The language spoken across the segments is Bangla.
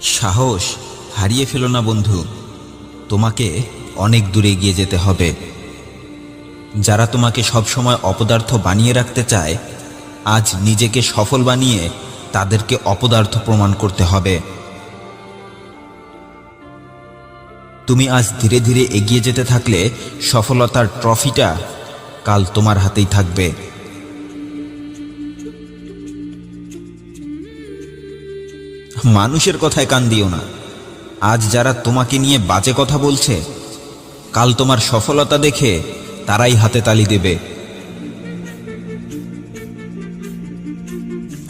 সাহস হারিয়ে ফেলো না বন্ধু। তোমাকে অনেক দূরে এগিয়ে যেতে হবে। যারা তোমাকে সবসময় অপদার্থ বানিয়ে রাখতে চায়, আজ নিজেকে সফল বানিয়ে তাদেরকে অপদার্থ প্রমাণ করতে হবে। তুমি আজ ধীরে ধীরে এগিয়ে যেতে থাকলে সফলতার ট্রফিটা কাল তোমার হাতেই থাকবে। মানুষের কথায় কান দিও না। আজ যারা তোমাকে নিয়ে বাজে কথা বলছে, কাল তোমার সফলতা দেখে তারাই হাতে তালি দেবে।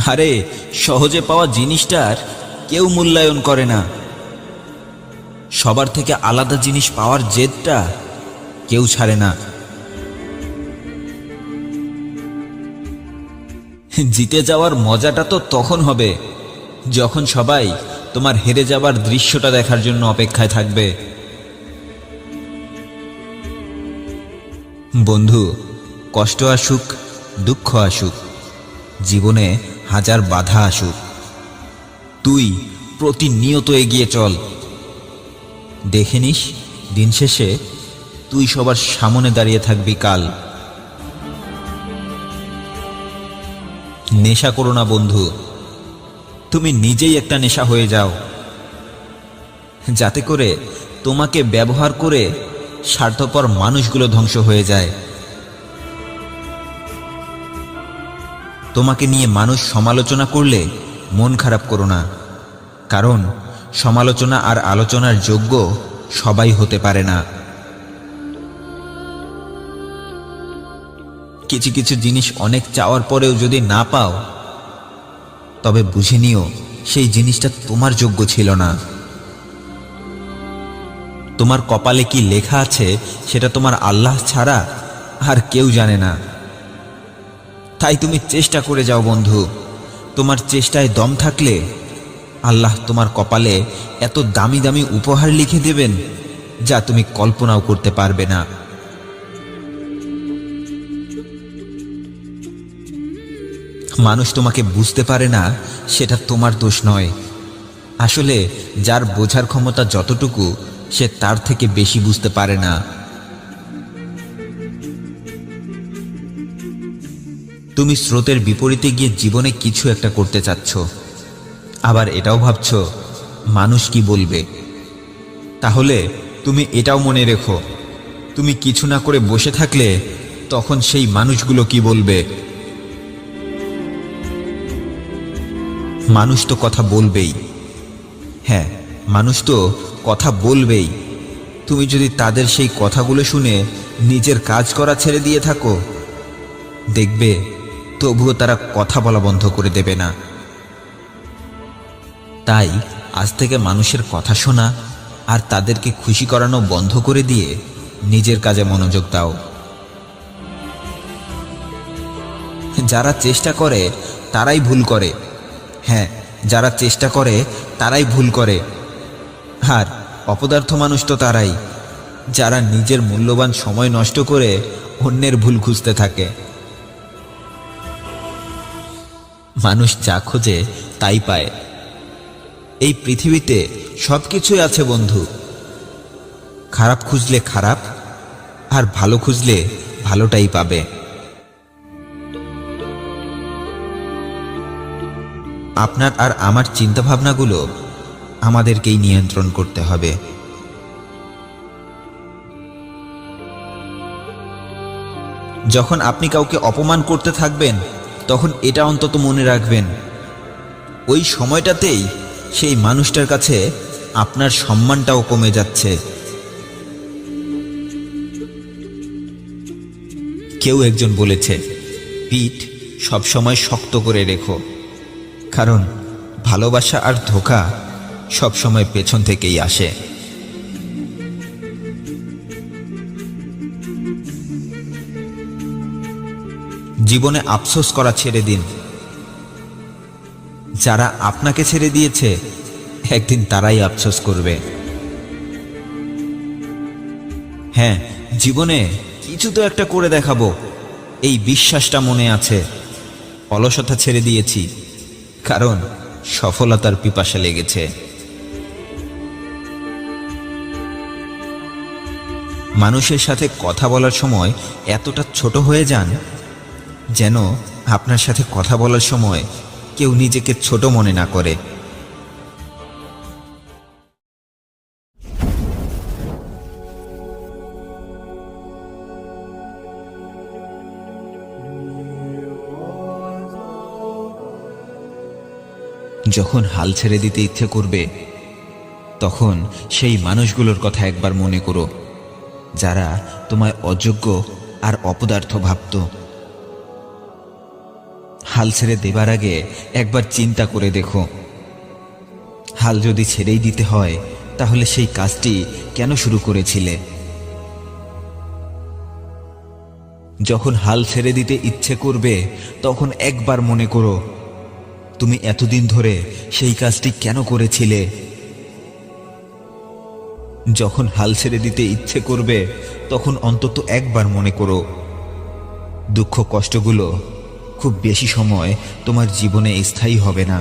আরে, সহজে পাওয়া জিনিসটার কেউ মূল্যায়ন করে না। সবার থেকে আলাদা জিনিস পাওয়ার জেদটা কেউ ছাড়ে না। জিতে যাওয়ার মজাটা তো তখন হবে যখন সবাই তোমার হেরে যাবার দৃশ্যটা দেখার জন্য অপেক্ষায় থাকবে। বন্ধু, কষ্ট আসুক, দুঃখ আসুক, জীবনে হাজার বাধা আসুক, তুই প্রতিনিয়ত এগিয়ে চল। দেখে নিস, দিন শেষে তুই সবার সামনে দাঁড়িয়ে থাকবি কাল। নেশা করো না বন্ধু, তুমি নিজেই একটা নেশা হয়ে যাও, যাতে করে তোমাকে ব্যবহার করে স্বার্থপর মানুষগুলো ধ্বংস হয়ে যায়। তোমাকে নিয়ে মানুষ সমালোচনা করলে মন খারাপ করো না, কারণ সমালোচনা আর আলোচনার যোগ্য সবাই হতে পারে না। কিছু কিছু জিনিস অনেক চাওয়ার পরেও যদি না পাও, তবে বুঝে নিও সেই জিনিসটা তোমার যোগ্য ছিল না। তোমার কপালে কি লেখা আছে সেটা তোমার আল্লাহ ছাড়া আর কেউ জানে না। তাই তুমি চেষ্টা করে যাও বন্ধু। তোমার চেষ্টায় দম থাকলে আল্লাহ তোমার কপালে এত দামি দামি উপহার লিখে দেবেন যা তুমি কল্পনাও করতে পারবে না। মানুষ তোমাকে বুঝতে পারে না, সেটা তোমার দোষ নয়। আসলে যার বোঝার ক্ষমতা যতটুকু, সে তার থেকে বেশি বুঝতে পারে না। তুমি স্রোতের বিপরীতে গিয়ে জীবনে কিছু একটা করতে চাচ্ছ, আবার এটাও ভাবছ মানুষ কি বলবে। তাহলে তুমি এটাও মনে রেখো, তুমি কিছু না করে বসে থাকলে তখন সেই মানুষগুলো কি বলবে। মানুষ তো কথা বলবেই। হ্যাঁ, মানুষ তো কথা বলবেই। তুমি যদি তাদের সেই কথাগুলো শুনে নিজের কাজ করা ছেড়ে দিয়ে থাকো, দেখবে তবুও তারা কথা বলা বন্ধ করে দেবে না। তাই আজ থেকে মানুষের কথা শোনা আর তাদেরকে খুশি করানো বন্ধ করে দিয়ে নিজের কাজে মনোযোগ দাও। যারা চেষ্টা করে তারাই ভুল করে। হ্যাঁ, যারা চেষ্টা করে তারাই ভুল করে। আর অপদার্থ মানুষ তো তারাই, যারা নিজের মূল্যবান সময় নষ্ট করে অন্যের ভুল খুঁজতে থাকে। মানুষ যা খোঁজে তাই পায়। এই পৃথিবীতে সবকিছুই আছে বন্ধু। খারাপ খুঁজলে খারাপ, আর ভালো খুঁজলে ভালোটাই পাবে। আপনার আর আমার চিন্তাভাবনাগুলো আমাদেরকেই নিয়ন্ত্রণ করতে হবে। যখন আপনি কাউকে অপমান করতে থাকবেন, তখন এটা অন্তত মনে রাখবেন, ওই সময়টাতেই সেই মানুষটার কাছে আপনার সম্মানটাও কমে যাচ্ছে। কেউ একজন বলেছে, পিঠ সবসময় শক্ত করে রেখো, কারণ ভালোবাসা আর ধোঁকা সবসময় পেছন থেকেই আসে। জীবনে আফসোস করা ছেড়ে দিন। যারা আপনাকে ছেড়ে দিয়েছে, একদিন তারাই আফসোস করবে। হ্যাঁ, জীবনে কিছু তো একটা করে দেখাবো, এই বিশ্বাসটা মনে আছে। অলসতা ছেড়ে দিয়েছি, কারণ সফলতার পিপাসা লেগেছে। মানুষের সাথে কথা বলার সময় এতটা ছোট হয়ে যান যেন আপনার সাথে কথা বলার সময় কেউ নিজেকে ছোট মনে না করে। যখন হাল ছেড়ে দিতে ইচ্ছে করবে তখন সেই মানুষগুলোর কথা একবার মনে করো যারা তোমায় অযোগ্য আর অপদার্থ ভাবত। হাল ছেড়ে দেবার আগে একবার চিন্তা করে দেখো, হাল যদি ছেড়েই দিতে হয় তাহলে সেই কাজটি কেন শুরু করেছিলে? যখন হাল ছেড়ে দিতে ইচ্ছে করবে তখন একবার মনে করো তুমি এতদিন ধরে সেই কাজটি কেন করেছিলে। যখন হাল ছেড়ে দিতে ইচ্ছে করবে তখন অন্তত একবার মনে করো দুঃখ কষ্টগুলো খুব বেশি সময় তোমার জীবনে স্থায়ী হবে না,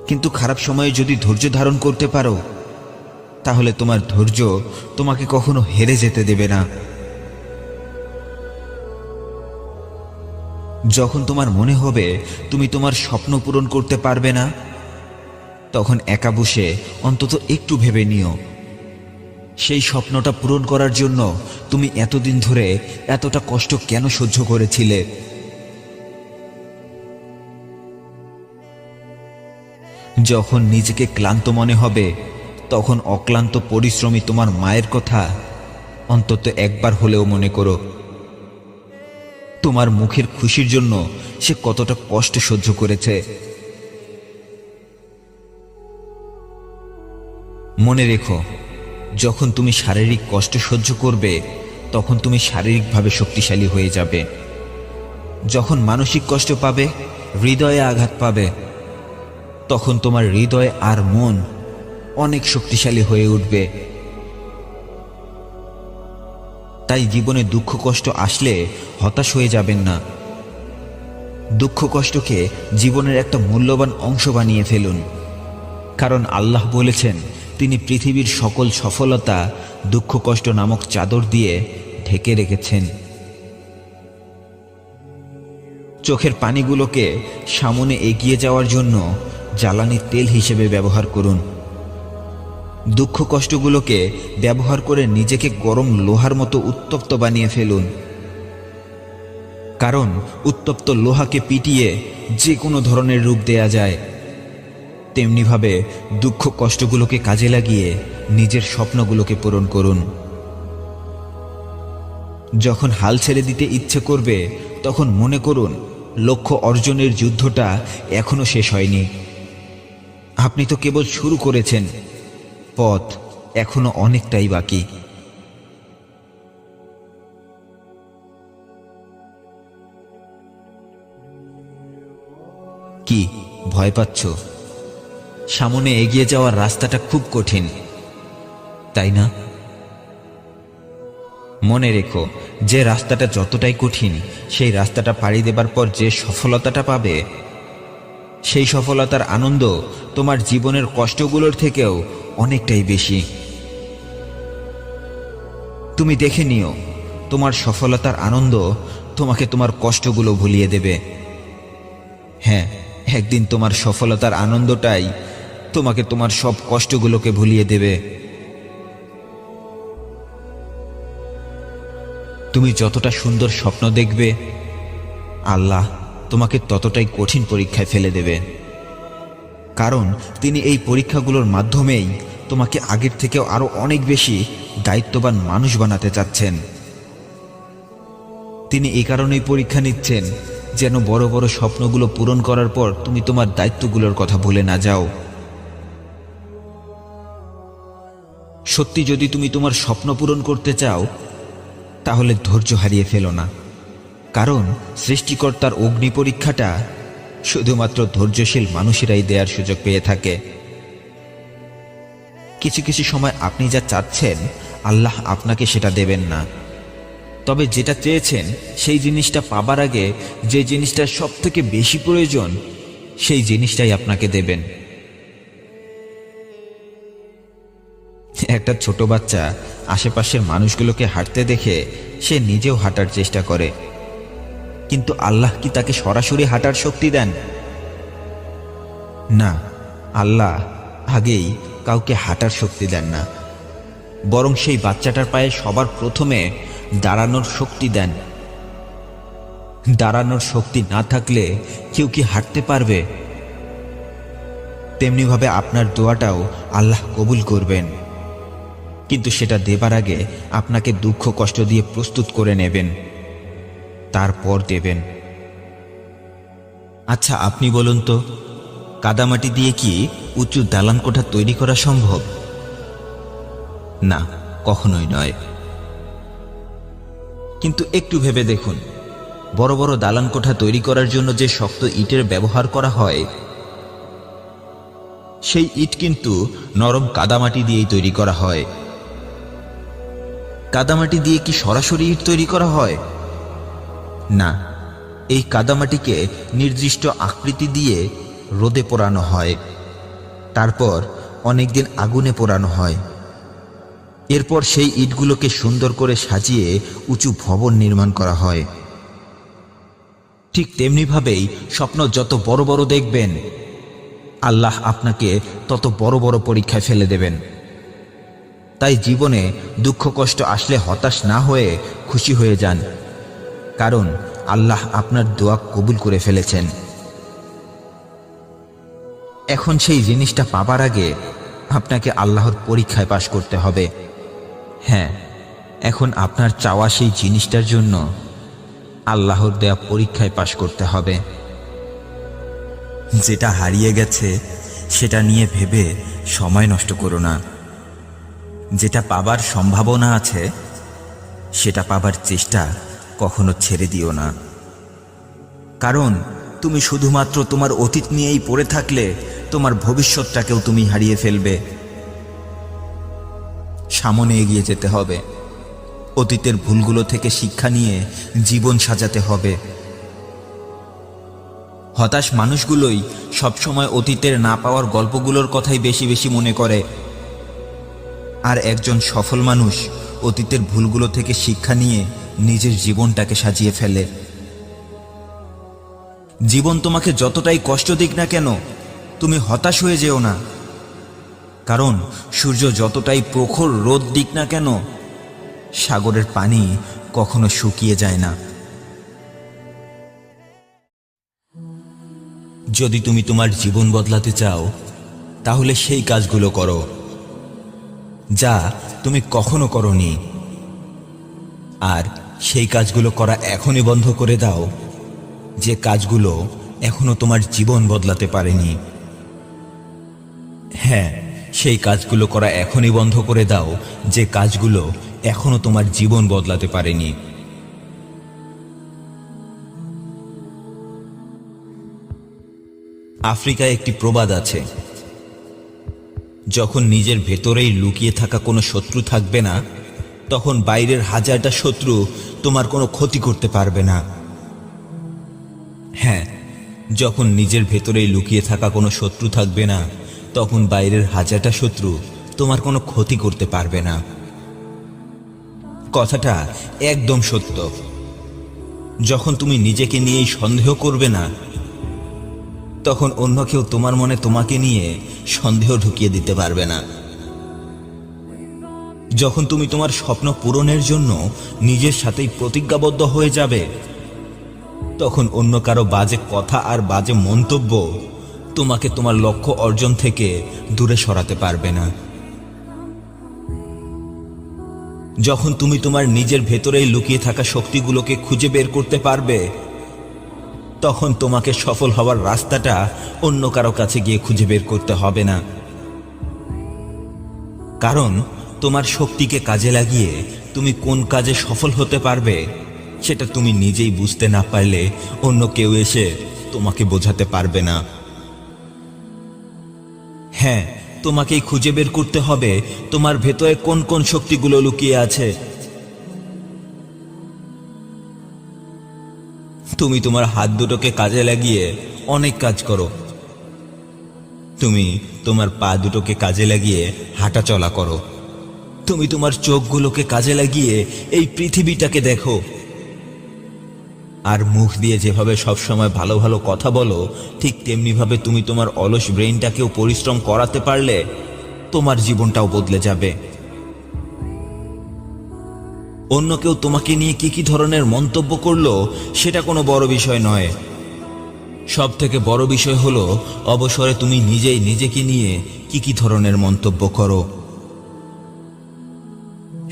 কিন্তু খারাপ সময়ে যদি ধৈর্য ধারণ করতে পারো তাহলে তোমার ধৈর্য তোমাকে কখনো হেরে যেতে দেবে না। যখন তোমার মনে হবে তুমি তোমার স্বপ্ন পূরণ করতে পারবে না তখন একা বসে অন্তত একটু ভেবে নিও সেই স্বপ্নটা পূরণ করার জন্য তুমি এতদিন ধরে এতটা কষ্ট কেন সহ্য করেছিলে। যখন নিজেকে ক্লান্ত মনে হবে তখন অক্লান্ত পরিশ্রমী তোমার মায়ের কথা অন্তত একবার হলেও মনে করো। তোমার মুখের খুশির জন্য সে কতটা কষ্ট সহ্য করেছে। মনে রেখো, যখন তুমি শারীরিক কষ্ট সহ্য করবে তখন তুমি শারীরিকভাবে শক্তিশালী হয়ে যাবে। যখন মানসিক কষ্ট পাবে, হৃদয়ে আঘাত পাবে, তখন তোমার হৃদয় আর মন অনেক শক্তিশালী হয়ে উঠবে। তাই জীবনে দুঃখ কষ্ট আসলে হতাশ হয়ে যাবেন না। দুঃখ কষ্টকে জীবনের একটা মূল্যবান অংশ বানিয়ে ফেলুন, কারণ আল্লাহ বলেছেন তিনি পৃথিবীর সকল সফলতা দুঃখ কষ্ট নামক চাদর দিয়ে ঢেকে রেখেছেন। চোখের পানিগুলোকে সামনে এগিয়ে যাওয়ার জন্য জ্বালানি তেল হিসেবে ব্যবহার করুন। দুঃখ কষ্টগুলোকে ব্যবহার করে নিজেকে গরম লোহার মতো উত্তপ্ত বানিয়ে ফেলুন, কারণ উত্তপ্ত লোহাকে পিটিয়ে যে কোনো ধরনের রূপ দেয়া যায়। তেমনিভাবে দুঃখ কষ্টগুলোকে কাজে লাগিয়ে নিজের স্বপ্নগুলোকে পূরণ করুন। যখন হাল ছেড়ে দিতে ইচ্ছে করবে তখন মনে করুন লক্ষ্য অর্জনের যুদ্ধটা এখনো শেষ হয়নি। আপনি তো কেবল শুরু করেছেন, পথ এখনো অনেকটাই বাকি। কি ভয় পাচ্ছ? সামনে এগিয়ে যাওয়ার রাস্তাটা খুব কঠিন, তাই না? মনে রেখো, যে রাস্তাটা যতটাই কঠিন সেই রাস্তাটা পাড়ি দেবার পর যে সফলতাটা পাবে সেই সফলতার আনন্দ তোমার জীবনের কষ্টগুলোর থেকেও অনেকটাই বেশি। তুমি দেখে নিও, তোমার সফলতার আনন্দ তোমাকে তোমার কষ্টগুলো ভুলিয়ে দেবে। হ্যাঁ, একদিন তোমার সফলতার আনন্দটাই তোমাকে তোমার সব কষ্টগুলোকে ভুলিয়ে দেবে। তুমি যতটা সুন্দর স্বপ্ন দেখবে আল্লাহ তোমাকে ততটাই কঠিন পরীক্ষায় ফেলে দেবে, কারণ তিনি এই পরীক্ষাগুলোর মাধ্যমেই তোমাকে আগের থেকেও আরো অনেক বেশি দায়িত্ববান মানুষ বানাতে চাচ্ছেন। তিনি এই কারণেই পরীক্ষা নিচ্ছেন যেন বড় বড় স্বপ্নগুলো পূরণ করার পর তুমি তোমার দায়িত্বগুলোর কথা ভুলে না যাও। সত্যি যদি তুমি তোমার স্বপ্ন পূরণ করতে চাও তাহলে ধৈর্য হারিয়ে ফেলো না, কারণ সৃষ্টিকর্তার অগ্নি পরীক্ষাটা শুধুমাত্র ধৈর্যশীল মানুষেরাই দেওয়ার সুযোগ পেয়ে থাকে। কিছু কিছু সময় আপনি যা চাচ্ছেন আল্লাহ আপনাকে সেটা দেবেন না, তবে যেটা চেয়েছেন সেই জিনিসটা পাবার আগে যে জিনিসটা সব থেকে বেশি প্রয়োজন সেই জিনিসটাই আপনাকে দেবেন। একটা ছোট বাচ্চা আশেপাশের মানুষগুলোকে হাঁটতে দেখে সে নিজেও হাঁটার চেষ্টা করে, কিন্তু আল্লাহ কি তাকে সরাসরি হাঁটার শক্তি দেন? না, আল্লাহ আগেই কাউকে হাঁটার শক্তি দেন না, বরং সেই বাচ্চাটার পায়ে সবার প্রথমে দাঁড়ানোর শক্তি দেন। দাঁড়ানোর শক্তি না থাকলে কেউ কি হাঁটতে পারবে? তেমনিভাবে আপনার দোয়াটাও আল্লাহ কবুল করবেন, কিন্তু সেটা দেবার আগে আপনাকে দুঃখ কষ্ট দিয়ে প্রস্তুত করে নেবেন, তারপর দেবেন। আচ্ছা, আপনি বলুন তো, কাদামাটি দিয়ে কি উঁচু দালান কোঠা তৈরি করা সম্ভব? না, কখনোই নয়। কিন্তু একটু ভেবে দেখুন, বড় বড় দালান কোঠা তৈরি করার জন্য যে শক্ত ইটের ব্যবহার করা হয়, সেই ইট কিন্তু নরম কাদামাটি দিয়েই তৈরি করা হয়। কাদামাটি দিয়ে কি সরাসরি ইট তৈরি করা হয়? না, এই কাদামাটিকে নির্দিষ্ট আকৃতি দিয়ে রোদে পোড়ানো হয়, তারপর অনেকদিন আগুনে পোড়ানো হয়, এরপর সেই ইটগুলোকে সুন্দর করে সাজিয়ে উঁচু ভবন নির্মাণ করা হয়। ঠিক তেমনিভাবেই স্বপ্ন যত বড় বড় দেখবেন, আল্লাহ আপনাকে তত বড় বড় পরীক্ষায় ফেলে দেবেন। তাই জীবনে দুঃখ কষ্ট আসলে হতাশ না হয়ে খুশি হয়ে যান, কারণ আল্লাহ আপনার দোয়া কবুল করে ফেলেছেন। এখন সেই জিনিসটা পাবার আগে আপনাকে আল্লাহর পরীক্ষায় পাশ করতে হবে। হ্যাঁ, এখন আপনার চাওয়া সেই জিনিসটার জন্য আল্লাহর দেয়া পরীক্ষায় পাশ করতে হবে। যেটা হারিয়ে গেছে সেটা নিয়ে ভেবে সময় নষ্ট করো না। যেটা পাবার সম্ভাবনা আছে সেটা পাবার চেষ্টা কখনো ছেড়ে দিও না, কারণ তুমি শুধুমাত্র তোমার অতীত নিয়েই পড়ে থাকলে তোমার ভবিষ্যৎটাকেও তুমি হারিয়ে ফেলবে। সামনে এগিয়ে যেতে হবে, অতীতের ভুলগুলো থেকে শিক্ষা নিয়ে জীবন সাজাতে হবে। হতাশ মানুষগুলোই সবসময় অতীতের না পাওয়ার গল্পগুলোর কথাই বেশি বেশি মনে করে, আর একজন সফল মানুষ অতীতের ভুলগুলো থেকে শিক্ষা নিয়ে নিজের জীবনটাকে সাজিয়ে ফেলে। জীবন তোমাকে যতটাই কষ্ট দিক না কেন, তুমি হতাশ হয়ে যেও না, কারণ সূর্য যতটাই প্রখর রোদ দিক না কেন, সাগরের পানি কখনো শুকিয়ে যায় না। যদি তুমি তোমার জীবন বদলাতে চাও, তাহলে সেই কাজগুলো করো যা তুমি কখনো করোনি, আর সেই কাজগুলো করা এখনই বন্ধ করে দাও যে কাজগুলো এখনো তোমার জীবন বদলাতে পারেনি। হ্যাঁ, সেই কাজগুলো করা এখনই বন্ধ করে দাও যে কাজগুলো এখনো তোমার জীবন বদলাতে পারেনি। আফ্রিকায় একটি প্রবাদ আছে, যখন নিজের ভেতরেই লুকিয়ে থাকা কোনো শত্রু থাকবে না, তখন বাইরের হাজারটা শত্রু তোমার কোনো ক্ষতি করতে পারবে না। হ্যাঁ, যখন নিজের ভেতরেই লুকিয়ে থাকা কোনো শত্রু থাকবে না, তখন বাইরের হাজারটা শত্রু তোমার কোনো ক্ষতি করতে পারবে না। কথাটা একদম সত্য। যখন তুমি নিজেকে নিয়েই সন্দেহ করবে না, তখন অন্য কেউ তোমার মনে তোমাকে নিয়ে সন্দেহ ঢুকিয়ে দিতে পারবে না। যখন তুমি তোমার স্বপ্ন পূরণের জন্য নিজের সাথেই প্রতিজ্ঞাবদ্ধ হয়ে যাবে, তখন অন্য কারো বাজে কথা আর বাজে মন্তব্য তোমাকে তোমার লক্ষ্য অর্জন থেকে দূরে সরাতে পারবে না। যখন তুমি তোমার নিজের ভেতরেই লুকিয়ে থাকা শক্তিগুলোকে খুঁজে বের করতে পারবে, তখন তোমাকে সফল হওয়ার রাস্তাটা অন্য কারো কাছে গিয়ে খুঁজে বের করতে হবে না। কারণ তোমার শক্তিকে কাজে লাগিয়ে তুমি কোন কাজে সফল হতে পারবে সেটা তুমি নিজেই বুঝতে না পারলে অন্য কেউ এসে তোমাকে বোঝাতে পারবে না। হ্যাঁ, তোমাকেই খুঁজে বের করতে হবে তোমার ভেতরে কোন কোন শক্তিগুলো লুকিয়ে আছে। তুমি তোমার হাত দুটোকে কাজে লাগিয়ে অনেক কাজ করো, তুমি তোমার পা দুটোকে কাজে লাগিয়ে হাঁটা চলা করো, তুমি তোমার চোখগুলোকে কাজে লাগিয়ে এই পৃথিবীটাকে দেখো। আর মুখ দিয়ে যেভাবে সবসময় ভালো ভালো কথা বলো, ঠিক তেমনিভাবে তুমি তোমার অলস ব্রেইনটাকেও পরিশ্রম করাতে পারলে তোমার জীবনটাও বদলে যাবে। অন্য কেউ তোমাকে নিয়ে কি কি ধরনের মন্তব্য করলো সেটা কোনো বড় বিষয় নয়। সব থেকে বড় বিষয় হলো অবসরে তুমি নিজেই নিজেকে নিয়ে কি কি ধরনের মন্তব্য করো।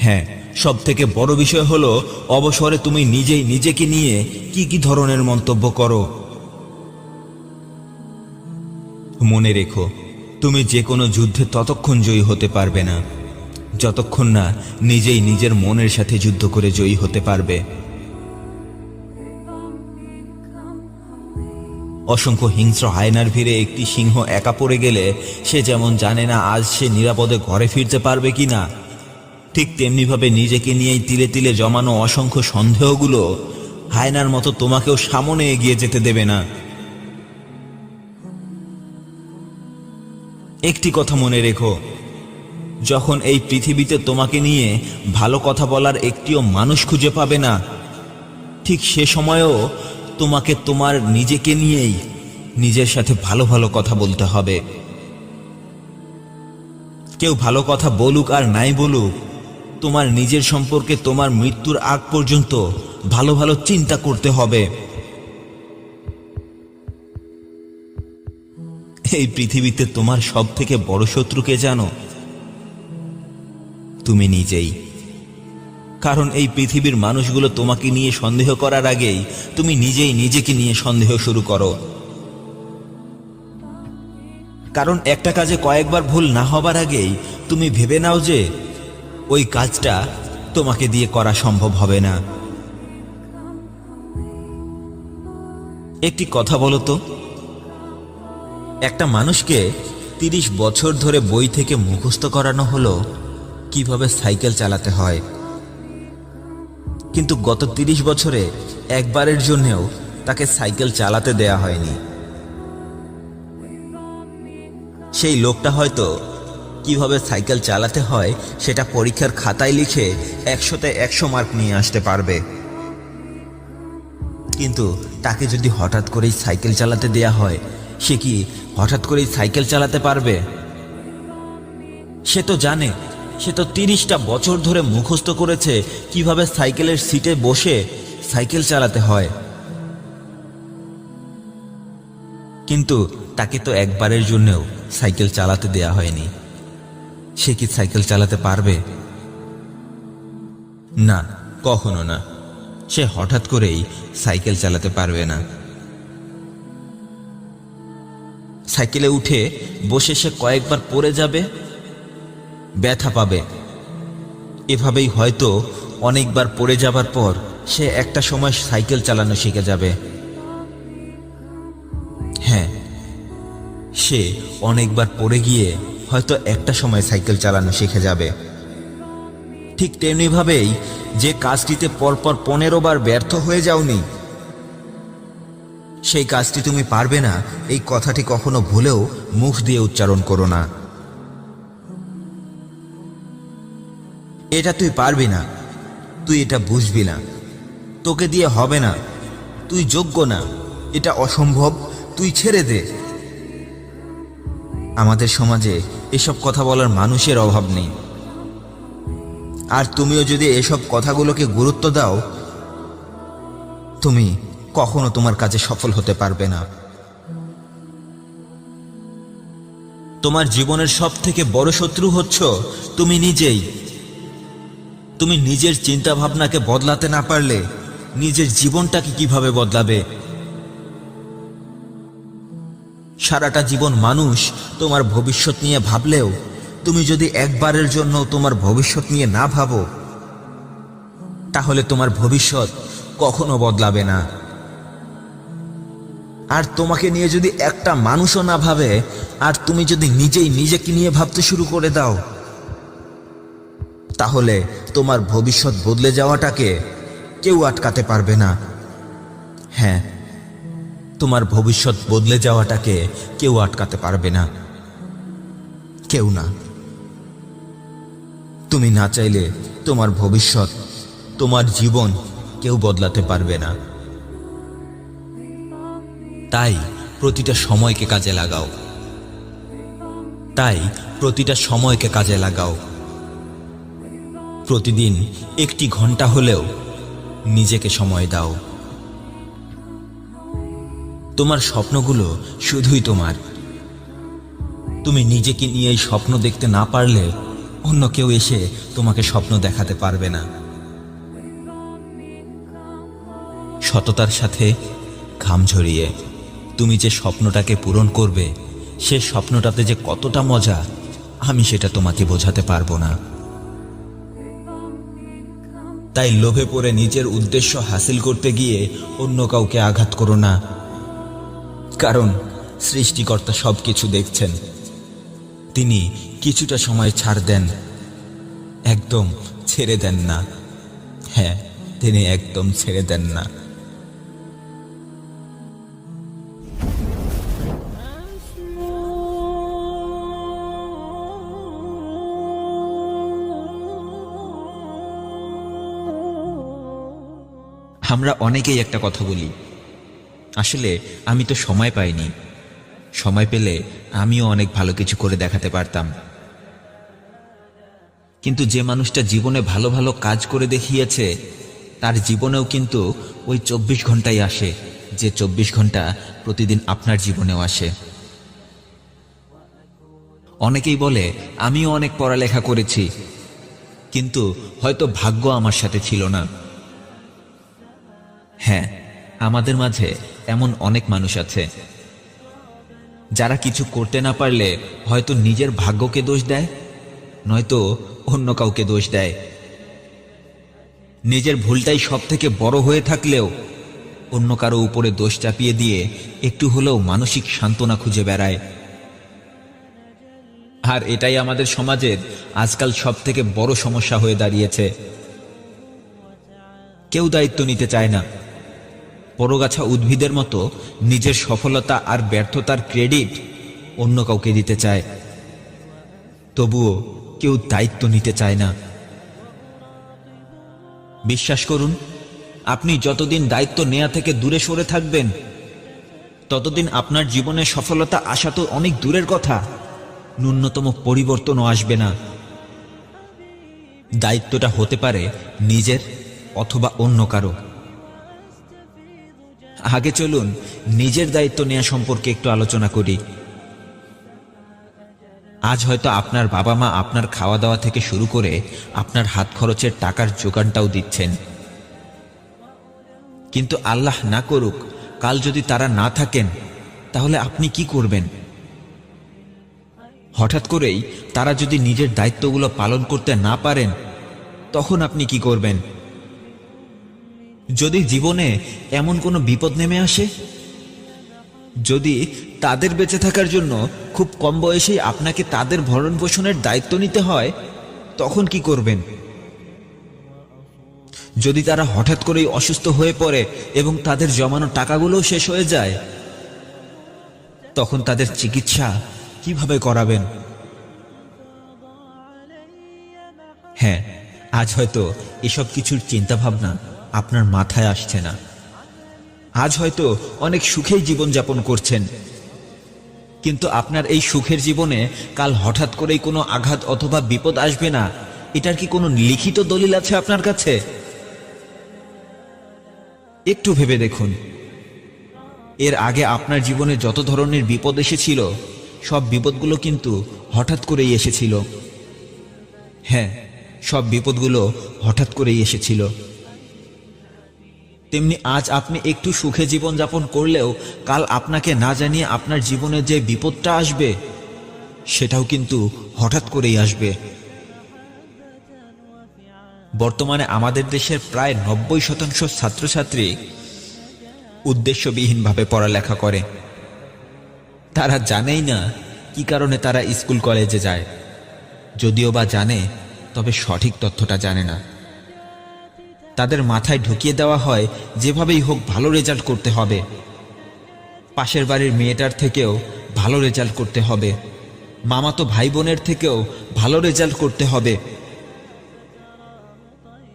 হ্যাঁ, সব থেকে বড় বিষয় হলো অবসরে তুমি নিজেই নিজেকে নিয়ে কি কি ধরনের মন্তব্য করো। মনে রেখো, তুমি যে কোনো যুদ্ধে ততক্ষণ জয়ী হতে পারবে না যতক্ষণ না নিজেই নিজের মনের সাথে যুদ্ধ করে জয়ী হতে পারবে। অসংখ্য হিংস্র হায়নার ভিড়ে একটি সিংহ একা পড়ে গেলে সে যেমন জানে না আজ সে নিরাপদে ঘরে ফিরতে পারবে কিনা, ঠিক তেমনিভাবে নিজেকে নিয়েই তিলে তিলে জমানো অসংখ্য সন্দেহগুলো হায়নার মতো তোমাকেও সামনে এগিয়ে যেতে দেবে না। একটি কথা মনে রেখো, যখন এই পৃথিবীতে তোমাকে নিয়ে ভালো কথা বলার একটিও মানুষ খুঁজে পাবে না, ঠিক সে সময়েও তোমাকে তোমার নিজেকে নিয়েই নিজের সাথে ভালো ভালো কথা বলতে হবে। কেউ ভালো কথা বলুক আর নাই বলুক, তোমার নিজের সম্পর্কে তোমার মৃত্যুর আগ পর্যন্ত ভালো ভালো চিন্তা করতে হবে। এই পৃথিবীতে তোমার সব থেকে বড় শত্রুকে জানো? তুমি নিজেই। কারণ এই পৃথিবীর মানুষগুলো তোমাকে নিয়ে সন্দেহ করার আগেই তুমি নিজেই নিজেকে নিয়ে সন্দেহ শুরু করো। কারণ একটা কাজে কয়েকবার ভুল না হবার আগেই তুমি ভেবে নাও যে ওই কাজটা তোমাকে দিয়ে করা সম্ভব হবে না। একটি কথা বলো তো, একটা মানুষকে 30 বছর ধরে বই থেকে মুখস্থ করানো হলো কিভাবে সাইকেল চালাতে হয়, কিন্তু গত 30 বছরে একবারের জন্যও তাকে সাইকেল চালাতে দেয়া হয়নি। সেই লোকটা হয়তো কিভাবে সাইকেল চালাতে হয় সেটা পরীক্ষার খাতায় লিখে 100তে 100 মার্ক নিয়ে আসতে পারবে, কিন্তু তাকে যদি হঠাৎ করেই সাইকেল চালাতে দেয়া হয়, সে কি হঠাৎ করেই সাইকেল চালাতে পারবে? সে তো জানে, সে তো 30টা বছর ধরে মুখস্থ করেছে কিভাবে সাইকেলের সিটে বসে সাইকেল চালাতে হয়, কিন্তু তাকে তো একবারের জন্যও সাইকেল চালাতে দেয়া হয়নি। সে কি সাইকেল চালাতে পারবে? না, কখনো না। সে হঠাৎ করেই সাইকেল চালাতে পারবে না। সাইকেলে উঠে বসে সে কয়েকবার পড়ে যাবে, ব্যথা পাবে। এভাবেই হয়তো অনেকবার পড়ে যাবার পর সে একটা সময় সাইকেল চালানো শিখে যাবে। হ্যাঁ, সে অনেকবার পড়ে গিয়ে হয়তো একটা সময় সাইকেল চালানো শিখে যাবে। ঠিক তেমনিভাবেই যে কাজটিতে পরপর 15 বার ব্যর্থ হয়ে যাওনি, সেই কাজটি তুমি পারবে না, এই কথাটি কখনো ভুলেও মুখ দিয়ে উচ্চারণ করো না। এটা তুই পারবি না, তুই এটা বুঝবি না, তোকে দিয়ে হবে না, তুই যোগ্য না, এটা অসম্ভব, তুই ছেড়ে দে। আমাদের সমাজে এসব কথা বলার মানুষের অভাব নেই। আর তুমিও যদি এসব কথাগুলোকে গুরুত্ব দাও, তুমি কখনো তোমার কাজে সফল হতে পারবে না। তোমার জীবনের সব থেকে বড় শত্রু হচ্ছ তুমি নিজেই। তুমি নিজের চিন্তা ভাবনাকে বদলাতে না পারলে নিজের জীবনটাকে কিভাবে বদলাবে? সারাটা জীবন মানুষ তোমার ভবিষ্যৎ নিয়ে ভাবলেও তুমি যদি একবারের জন্য তোমার ভবিষ্যৎ নিয়ে না ভাবো, তাহলে তোমার ভবিষ্যৎ কখনো বদলাবে না। আর তোমাকে নিয়ে যদি একটা মানুষও না ভাবে, আর তুমি যদি নিজেই নিজেকে নিয়ে ভাবতে শুরু করে দাও, তাহলে তোমার ভবিষ্যৎ বদলে যাওয়াটাকে কেউ আটকাতে পারবে না। হ্যাঁ, তোমার ভবিষ্যৎ বদলে যাওয়াটাকে কেউ আটকাতে পারবে না, কেউ না। তুমি না চাইলে তোমার ভবিষ্যৎ, তোমার জীবন কেউ বদলাতে পারবে না। তাই প্রতিটা সময়কে কাজে লাগাও। প্রতিদিন 1 ঘন্টা হলেও নিজেকে সময় দাও। তোমার স্বপ্নগুলো শুধুই তোমার। তুমি নিজেকে নিয়ে এই স্বপ্ন দেখতে না পারলে অন্য কেউ এসে তোমাকে স্বপ্ন দেখাতে পারবে না। সততার সাথে ঘাম ঝরিয়ে তুমি যে স্বপ্নটাকে পূরণ করবে, সে স্বপ্নটাতে যে কতটা মজা, আমি সেটা তোমাকে বোঝাতে পারবো না। তাই লোভে পড়ে নিজের উদ্দেশ্য হাসিল করতে গিয়ে অন্য কাউকে আঘাত করো না, কারণ সৃষ্টিকর্তা সবকিছু দেখছেন। তিনি কিছুটা সময় ছাড় দেন, একদম ছেড়ে দেন না। হ্যাঁ, তিনি একদম ছেড়ে দেন না। আমরা অনেকেই একটা কথা বলি, আসলে আমি তো সময় পাইনি, সময় পেলে আমিও অনেক ভালো কিছু করে দেখাতে পারতাম। কিন্তু যে মানুষটা জীবনে ভালো ভালো কাজ করে দেখিয়েছে, তার জীবনেও কিন্তু ওই 24 ঘন্টাই আসে, যে 24 ঘন্টা প্রতিদিন আপনার জীবনেও আসে। অনেকেই বলে আমিও অনেক পড়ালেখা করেছি, কিন্তু হয়তো ভাগ্য আমার সাথে ছিল না। হ্যাঁ, আমাদের মাঝে এমন অনেক মানুষ আছে যারা কিছু করতে না পারলে হয়তো নিজের ভাগ্যকে দোষ দেয়, নয়তো অন্য কাউকে দোষ দেয়। নিজের ভুলটাই সব থেকে বড় হয়ে থাকলেও অন্য কারো উপরে দোষ চাপিয়ে দিয়ে একটু হলেও মানসিক সান্ত্বনা খুঁজে বেড়ায়। আর এটাই আমাদের সমাজের আজকাল সব থেকে বড় সমস্যা হয়ে দাঁড়িয়েছে। কেউ দায়িত্ব নিতে চায় না, পরগাছা উদ্ভিদের মতো নিজের সফলতা আর ব্যর্থতার ক্রেডিট অন্য কাউকে দিতে চায়, তবুও কেউ দায়িত্ব নিতে চায় না। বিশ্বাস করুন, আপনি যতদিন দায়িত্ব নেওয়া থেকে দূরে সরে থাকবেন, ততদিন আপনার জীবনে সফলতা আসা তো অনেক দূরের কথা, ন্যূনতম পরিবর্তনও আসবে না। দায়িত্বটা হতে পারে নিজের অথবা অন্য কারো। আগে চলুন নিজের দায়িত্ব নেওয়া সম্পর্কে একটু আলোচনা করি। আজ হয়তো আপনার বাবা মা আপনার খাওয়া দাওয়া থেকে শুরু করে আপনার হাত খরচের টাকার যোগানটাও দিচ্ছেন, কিন্তু আল্লাহ না করুক কাল যদি তারা না থাকেন, তাহলে আপনি কি করবেন? হঠাৎ করেই তারা যদি নিজের দায়িত্বগুলো পালন করতে না পারেন, তখন আপনি কি করবেন? যদি জীবনে এমন কোনো বিপদ নেমে আসে, যদি তাদের বেঁচে থাকার জন্য খুব কম বয়সেই আপনাকে তাদের ভরণ পোষণের দায়িত্ব নিতে হয়, তখন কি করবেন? যদি তারা হঠাৎ করেই অসুস্থ হয়ে পড়ে এবং তাদের জমানো টাকাগুলোও শেষ হয়ে যায়, তখন তাদের চিকিৎসা কিভাবে করাবেন? হ্যাঁ, আজ হয়তো এসব কিছুর চিন্তাভাবনা আপনার মাথায় আসছে না। আজ হয়তো অনেক সুখেই জীবনযাপন করছেন, কিন্তু আপনার এই সুখের জীবনে কাল হঠাৎ করেই কোনো আঘাত অথবা বিপদ আসবে না, এটার কি কোনো লিখিত দলিল আছে আপনার কাছে? একটু ভেবে দেখুন, এর আগে আপনার জীবনে যত ধরনের বিপদ এসেছিল, সব বিপদগুলো কিন্তু হঠাৎ করেই এসেছিল। হ্যাঁ, সব বিপদগুলো হঠাৎ করেই এসেছিল। তেমনি আজ আপনি একটু সুখে জীবনযাপন করলেও কাল আপনাকে না জানিয়ে আপনার জীবনে যে বিপদটা আসবে, সেটাও কিন্তু হঠাৎ করেই আসবে। বর্তমানে আমাদের দেশের প্রায় 90% ছাত্রছাত্রী উদ্দেশ্যবিহীনভাবে পড়ালেখা করে। তারা জানেই না কি কারণে তারা স্কুল কলেজে যায়, যদিও বা জানে, তবে সঠিক তথ্যটা জানে না। তাদের মাথায় ঢুকিয়ে দেওয়া হয় যেভাবেই হোক ভালো রেজাল্ট করতে হবে, পাশের বাড়ির মেয়েটার থেকেও ভালো রেজাল্ট করতে হবে, মামাতো ভাই বোনের থেকেও ভালো রেজাল্ট করতে হবে,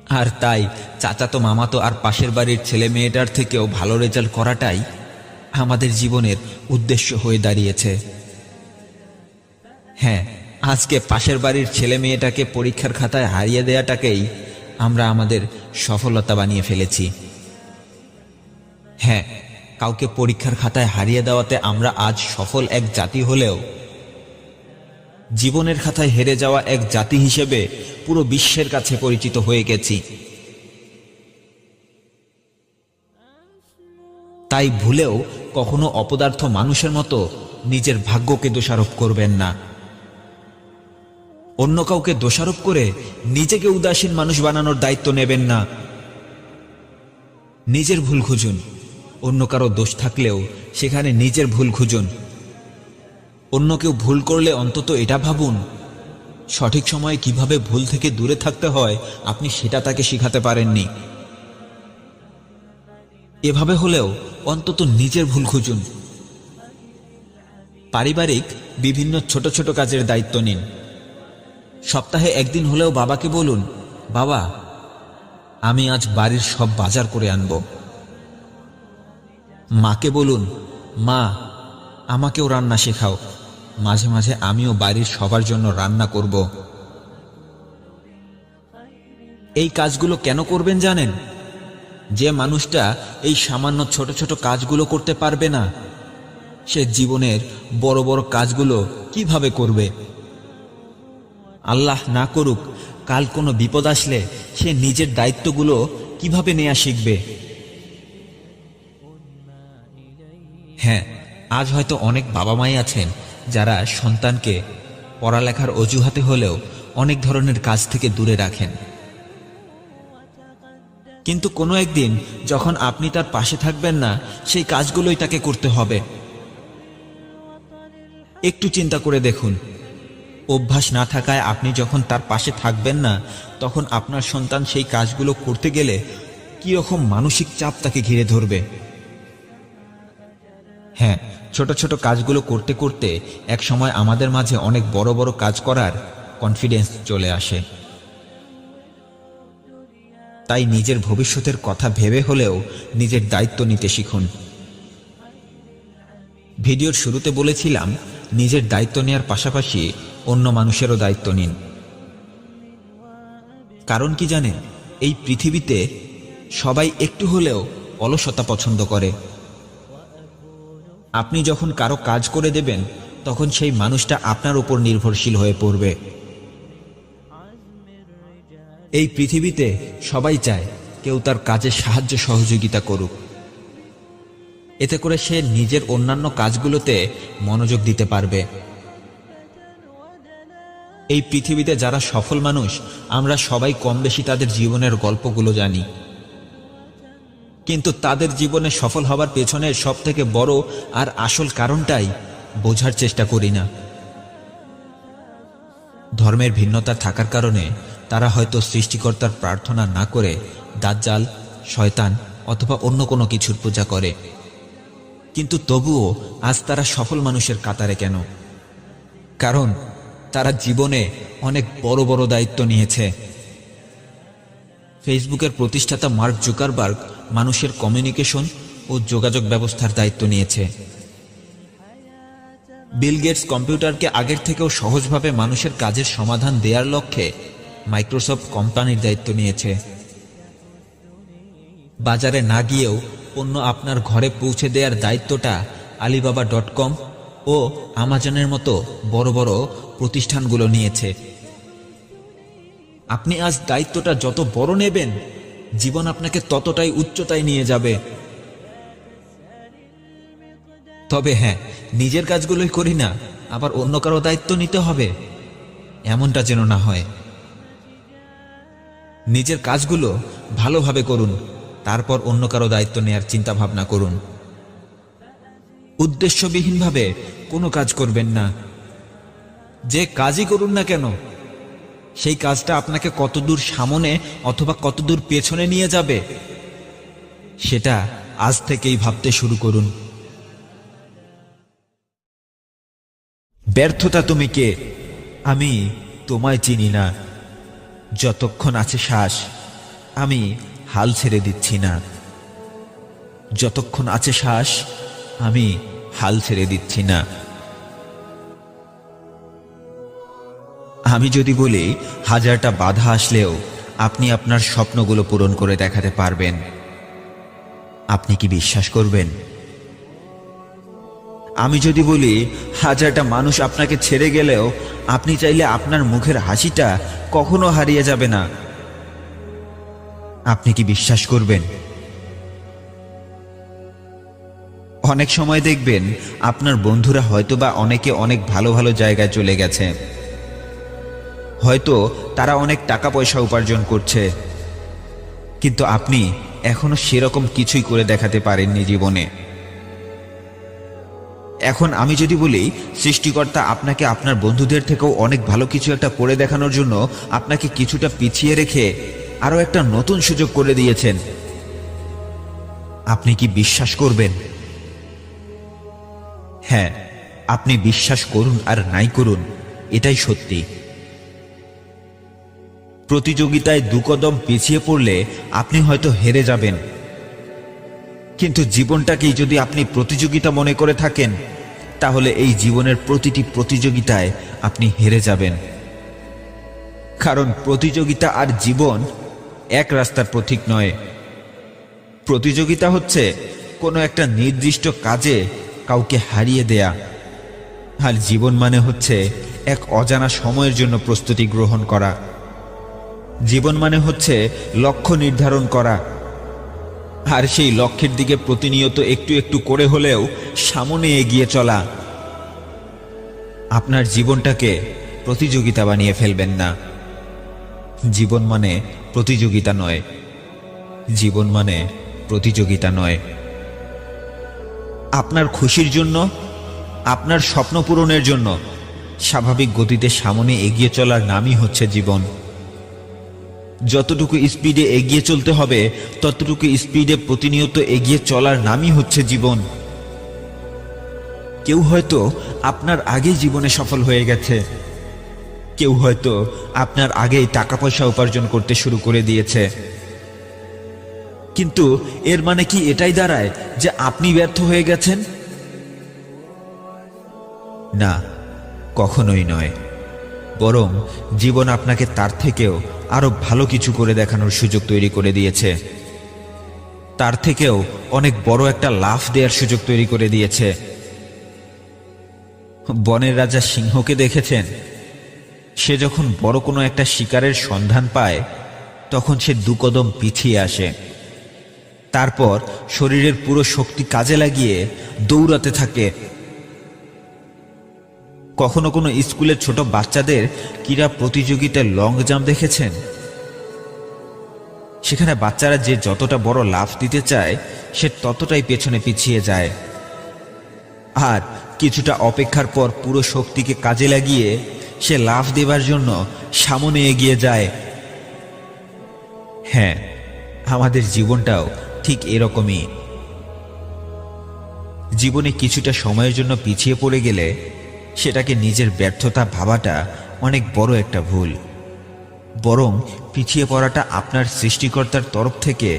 আর তাই চাচাতো মামাতো আর পাশের বাড়ির ছেলে মেয়েটার থেকেও ভালো রেজাল্ট করাটাই আমাদের জীবনের উদ্দেশ্য হয়ে দাঁড়িয়েছে। হ্যাঁ, আজকে পাশের বাড়ির ছেলে মেয়েটাকে পরীক্ষার খাতায় হারিয়ে দেওয়াটাকেই আমরা আমাদের সফলতা বানিয়ে ফেলেছি। হ্যাঁ, কাউকে পরীক্ষার খাতায় হারিয়ে দেওয়াতে আমরা আজ সফল এক জাতি হলেও জীবনের খাতায় হেরে যাওয়া এক জাতি হিসেবে পুরো বিশ্বের কাছে পরিচিত হয়ে গেছি। তাই ভুলেও কখনো অপদার্থ মানুষের মতো নিজের ভাগ্যকে দোষারোপ করবেন না। অন্য কাউকে দোষারোপ করে নিজেকে উদাসীন মানুষ বানানোর দায়িত্ব নেবেন না। নিজের ভুল খুঁজুন, অন্য কারো দোষ থাকলেও সেখানে নিজের ভুল খুঁজুন। অন্য কেউ ভুল করলে অন্তত এটা ভাবুন, সঠিক সময়ে কিভাবে ভুল থেকে দূরে থাকতে হয় আপনি সেটা তাকে শিখাতে পারেননি। এভাবে হলেও অন্তত নিজের ভুল খুঁজুন। পারিবারিক বিভিন্ন ছোট ছোট কাজের দায়িত্ব নিন। সপ্তাহে একদিন হলেও বাবাকে বলুন, বাবা, আমি আজ বাড়ির সব বাজার করে আনব। মাকে বলুন, মা, আমাকেও রান্না শেখাও, মাঝে মাঝে আমিও বাড়ির সবার জন্য রান্না করব। এই কাজগুলো কেন করবেন জানেন? যে মানুষটা এই সামান্য ছোট ছোট কাজগুলো করতে পারবে না, সে জীবনের বড় বড় কাজগুলো কিভাবে করবে? আল্লাহ না করুক, কাল কোনো বিপদ আসলে সে নিজের দায়িত্বগুলো কিভাবে নেওয়া শিখবে? হ্যাঁ, আজ হয়তো অনেক বাবা মাই আছেন যারা সন্তানকে পড়ালেখার অজুহাতে হলেও অনেক ধরনের কাজ থেকে দূরে রাখেন। কিন্তু কোনো একদিন যখন আপনি তার পাশে থাকবেন না, সেই কাজগুলোই তাকে করতে হবে। একটু চিন্তা করে দেখুন, অভ্যাস না থাকায় আপনি যখন তার পাশে থাকবেন না, তখন আপনার সন্তান সেই কাজগুলো করতে গেলে কিরকম মানসিক চাপ তাকে ঘিরে ধরবে। হ্যাঁ, ছোট ছোট কাজগুলো করতে করতে এক সময় আমাদের মাঝে অনেক বড় বড় কাজ করার কনফিডেন্স চলে আসে। তাই নিজের ভবিষ্যতের কথা ভেবে হলেও নিজের দায়িত্ব নিতে শিখুন। ভিডিওর শুরুতে বলেছিলাম, নিজের দায়িত্ব নেওয়ার পাশাপাশি অন্য মানুষেরও দায়িত্ব নিন। কারণ কি জানেন, এই পৃথিবীতে সবাই একটু হলেও অলসতা পছন্দ করে। আপনি যখন কারো কাজ করে দেবেন, তখন সেই মানুষটা আপনার উপর নির্ভরশীল হয়ে পড়বে। এই পৃথিবীতে সবাই চায় কেউ তার কাজে সাহায্য সহযোগিতা করুক, এতে করে সে নিজের অন্যান্য কাজগুলোতে মনোযোগ দিতে পারবে। এই পৃথিবীতে যারা সফল মানুষ, আমরা সবাই কম বেশি তাদের জীবনের গল্পগুলো জানি, কিন্তু তাদের জীবনে সফল হবার পেছনের সব থেকে বড় আর আসল কারণটাই বোঝার চেষ্টা করি না। ধর্মের ভিন্নতা থাকার কারণে তারা হয়তো সৃষ্টিকর্তার প্রার্থনা না করে দাজ্জাল, শয়তান অথবা অন্য কোনো কিছুর পূজা করে, কিন্তু তবুও আজ তারা সফল মানুষের কাতারে কেন? কারণ তারা জীবনে অনেক বড় বড় দায়িত্ব নিয়েছে। ফেসবুকের প্রতিষ্ঠাতা মার্ক জুকারবার্গ মানুষের কমিউনিকেশন ও যোগাযোগ ব্যবস্থার দায়িত্ব নিয়েছে। বিল গেটস কম্পিউটারকে আগের থেকেও সহজভাবে মানুষের কাজের সমাধান দেওয়ার লক্ষ্যে মাইক্রোসফট কোম্পানির দায়িত্ব নিয়েছে। বাজারে না গিয়েও পণ্য আপনার ঘরে পৌঁছে দেওয়ার দায়িত্বটা alibaba.com ও আমাজনের মতো বড় বড় প্রতিষ্ঠানগুলো নিয়েছে। আপনি আজ দায়িত্বটা যত বড় নেবেন, জীবন আপনাকে ততটাই উচ্চতায় নিয়ে যাবে। তবে হ্যাঁ, নিজের কাজগুলোই করি না, আবার অন্য কারো দায়িত্ব নিতে হবে, এমনটা যেন না হয়। নিজের কাজগুলো ভালোভাবে করুন, তারপর অন্য কারো দায়িত্ব নেওয়ার চিন্তা ভাবনা করুন। উদ্দেশ্যবিহীনভাবে কোনো কাজ করবেন না। যে কাজই করুন না কেন, সেই কাজটা আপনাকে কতদূর সামনে অথবা কতদূর পেছনে নিয়ে যাবে, সেটা আজ থেকেই ভাবতে শুরু করুন। ব্যর্থতা তুমি কে? আমি তোমায় চিনি না। যতক্ষণ আছে শ্বাস, আমি হাল ছেড়ে দিচ্ছি না। যতক্ষণ আছে শ্বাস, আমি হাল ছেড়ে দিচ্ছি না। আমি যদি বলি হাজারটা বাধা আসলেও আপনি আপনার স্বপ্নগুলো পূরণ করে দেখাতে পারবেন, আপনি কি বিশ্বাস করবেন? আমি যদি বলি হাজারটা মানুষ আপনাকে ছেড়ে গেলেও আপনি চাইলে আপনার মুখের হাসিটা কখনো হারিয়ে যাবে না, আপনি কি বিশ্বাস করবেন? অনেক সময় দেখবেন আপনার বন্ধুরা হয়তোবা অনেকে অনেক ভালো ভালো জায়গায় চলে গেছে, হয়তো তারা অনেক টাকা পয়সা উপার্জন করছে, কিন্তু আপনি এখনো সেরকম কিছুই করে দেখাতে পারেননি জীবনে। এখন আমি যদি বলি সৃষ্টিকর্তা আপনাকে আপনার বন্ধুদের থেকেও অনেক ভালো কিছু একটা করে দেখানোর জন্য আপনাকে কিছুটা পিছিয়ে রেখে আরো একটা নতুন সুযোগ করে দিয়েছেন, আপনি কি বিশ্বাস করবেন? হ্যাঁ, আপনি বিশ্বাস করুন আর নাই করুন, এটাই সত্যি। প্রতিযোগিতায় দুকদম পিছিয়ে পড়লে আপনি হয়তো হেরে যাবেন, কিন্তু জীবনটাকেই যদি আপনি প্রতিযোগিতা মনে করে থাকেন তাহলে এই জীবনের প্রতিটি প্রতিযোগিতায় আপনি হেরে যাবেন। কারণ প্রতিযোগিতা আর জীবন এক রাস্তার পথিক নয়। প্রতিযোগিতা হচ্ছে কোনো একটা নির্দিষ্ট কাজে কাউকে হারিয়ে দেয়া, আর জীবন মানে হচ্ছে এক অজানা সময়ের জন্য প্রস্তুতি গ্রহণ করা। জীবন মানে হচ্ছে লক্ষ্য নির্ধারণ করা, আর সেই লক্ষ্যের দিকে প্রতিনিয়ত একটু একটু করে হলেও সামনে এগিয়ে চলা। আপনার জীবনটাকে প্রতিযোগিতা বানিয়ে ফেলবেন না। জীবন মানে প্রতিযোগিতা নয়, জীবন মানে প্রতিযোগিতা নয়। আপনার খুশির জন্য, আপনার স্বপ্ন পূরণের জন্য স্বাভাবিক গতিতে সামনে এগিয়ে চলার নামই হচ্ছে জীবন। যতটুকু স্পিডে এগিয়ে চলতে হবে ততটুকু স্পিডে প্রতিনিয়ত এগিয়ে চলার নামই হচ্ছে জীবন। কেউ হয়তো আপনার আগেই জীবনে সফল হয়ে গেছে, কেউ হয়তো আপনার আগেই টাকা পয়সা উপার্জন করতে শুরু করে দিয়েছে, কিন্তু এর মানে কি এটাই দাঁড়ায় যে আপনি ব্যর্থ হয়ে গেছেন? না, কখনোই নয়। বরং জীবন আপনাকে তার থেকেও আরো ভালো কিছু করে দেখানোর সুযোগ তৈরি করে দিয়েছে, তার থেকেও অনেক বড় একটা লাফ দেওয়ার সুযোগ তৈরি করে দিয়েছে। বনের রাজা সিংহকে দেখেছেন? সে যখন বড় কোনো একটা শিকারের সন্ধান পায় তখন সে দুকদম পিছিয়ে আসে, তারপর শরীরের পুরো শক্তি কাজে লাগিয়ে দৌড়াতে থাকে। কখনো কোনো স্কুলের ছোট বাচ্চাদের ক্রীড়া প্রতিযোগিতায় লং জাম্প দেখেছেন? সেখানে বাচ্চারা যে যতটা বড় লাফ দিতে চায় সে ততটাই পেছনে পিছিয়ে যায়, আর কিছুটা অপেক্ষার পর পুরো শক্তিকে কাজে লাগিয়ে সে লাফ দেবার জন্য সামনে এগিয়ে যায়। হ্যাঁ, আমাদের জীবনটাও ঠিক এরকমই। জীবনে কিছুটা সময়ের জন্য পিছিয়ে পড়ে গেলে সেটাকে নিজের ব্যর্থতা ভাবাটা অনেক বড় একটা ভুল। বরং পিছিয়ে পড়াটা আপনার সৃষ্টিকর্তার তরফ থেকে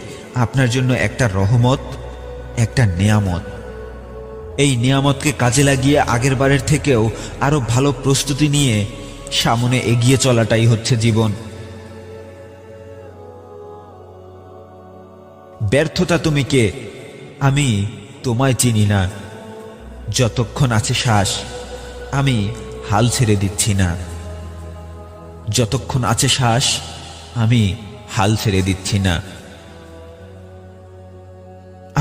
আপনার জন্য একটা রহমত, একটা নেয়ামত। এই নেয়ামতকে কাজে লাগিয়ে আগের বারের থেকেও আরো ভালো প্রস্তুতি নিয়ে সামনে এগিয়ে চলাটাই হচ্ছে জীবন। ব্যর্থতা তুমি কে? আমি তোমায় চিনি না। যতক্ষণ আছে শ্বাস, আমি হাল ছেড়ে দিচ্ছি না। যতক্ষণ আছে শ্বাস, আমি হাল ছেড়ে দিচ্ছি না।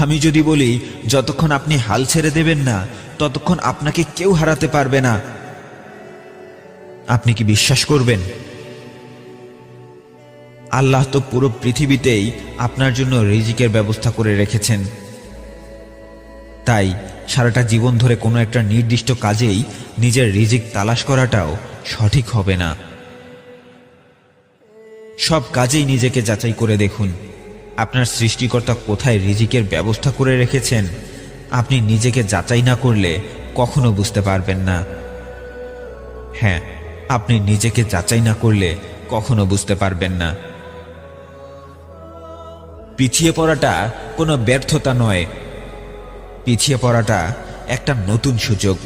আমি যদি বলি যতক্ষণ আপনি হাল ছেড়ে দেবেন না ততক্ষণ আপনাকে কেউ হারাতে পারবে না, আপনি কি বিশ্বাস করবেন? আল্লাহ তো পুরো পৃথিবীতেই আপনার জন্য রিজিকের ব্যবস্থা করে রেখেছেন। তাই সারাটা জীবন ধরে কোনো একটা নির্দিষ্ট কাজেই নিজের রিজিক তালাশ করাটাও সঠিক হবে না। সব কাজেই নিজেকে যাচাই করে দেখুন আপনার সৃষ্টিকর্তা কোথায় রিজিকের ব্যবস্থা করে রেখেছেন। আপনি নিজেকে যাচাই না করলে কখনো বুঝতে পারবেন না। হ্যাঁ, আপনি নিজেকে যাচাই না করলে কখনো বুঝতে পারবেন না। পিছিয়ে পড়াটা কোনো ব্যর্থতা নয়, পিছিয়ে পড়াটা একটা নতুন সুযোগ,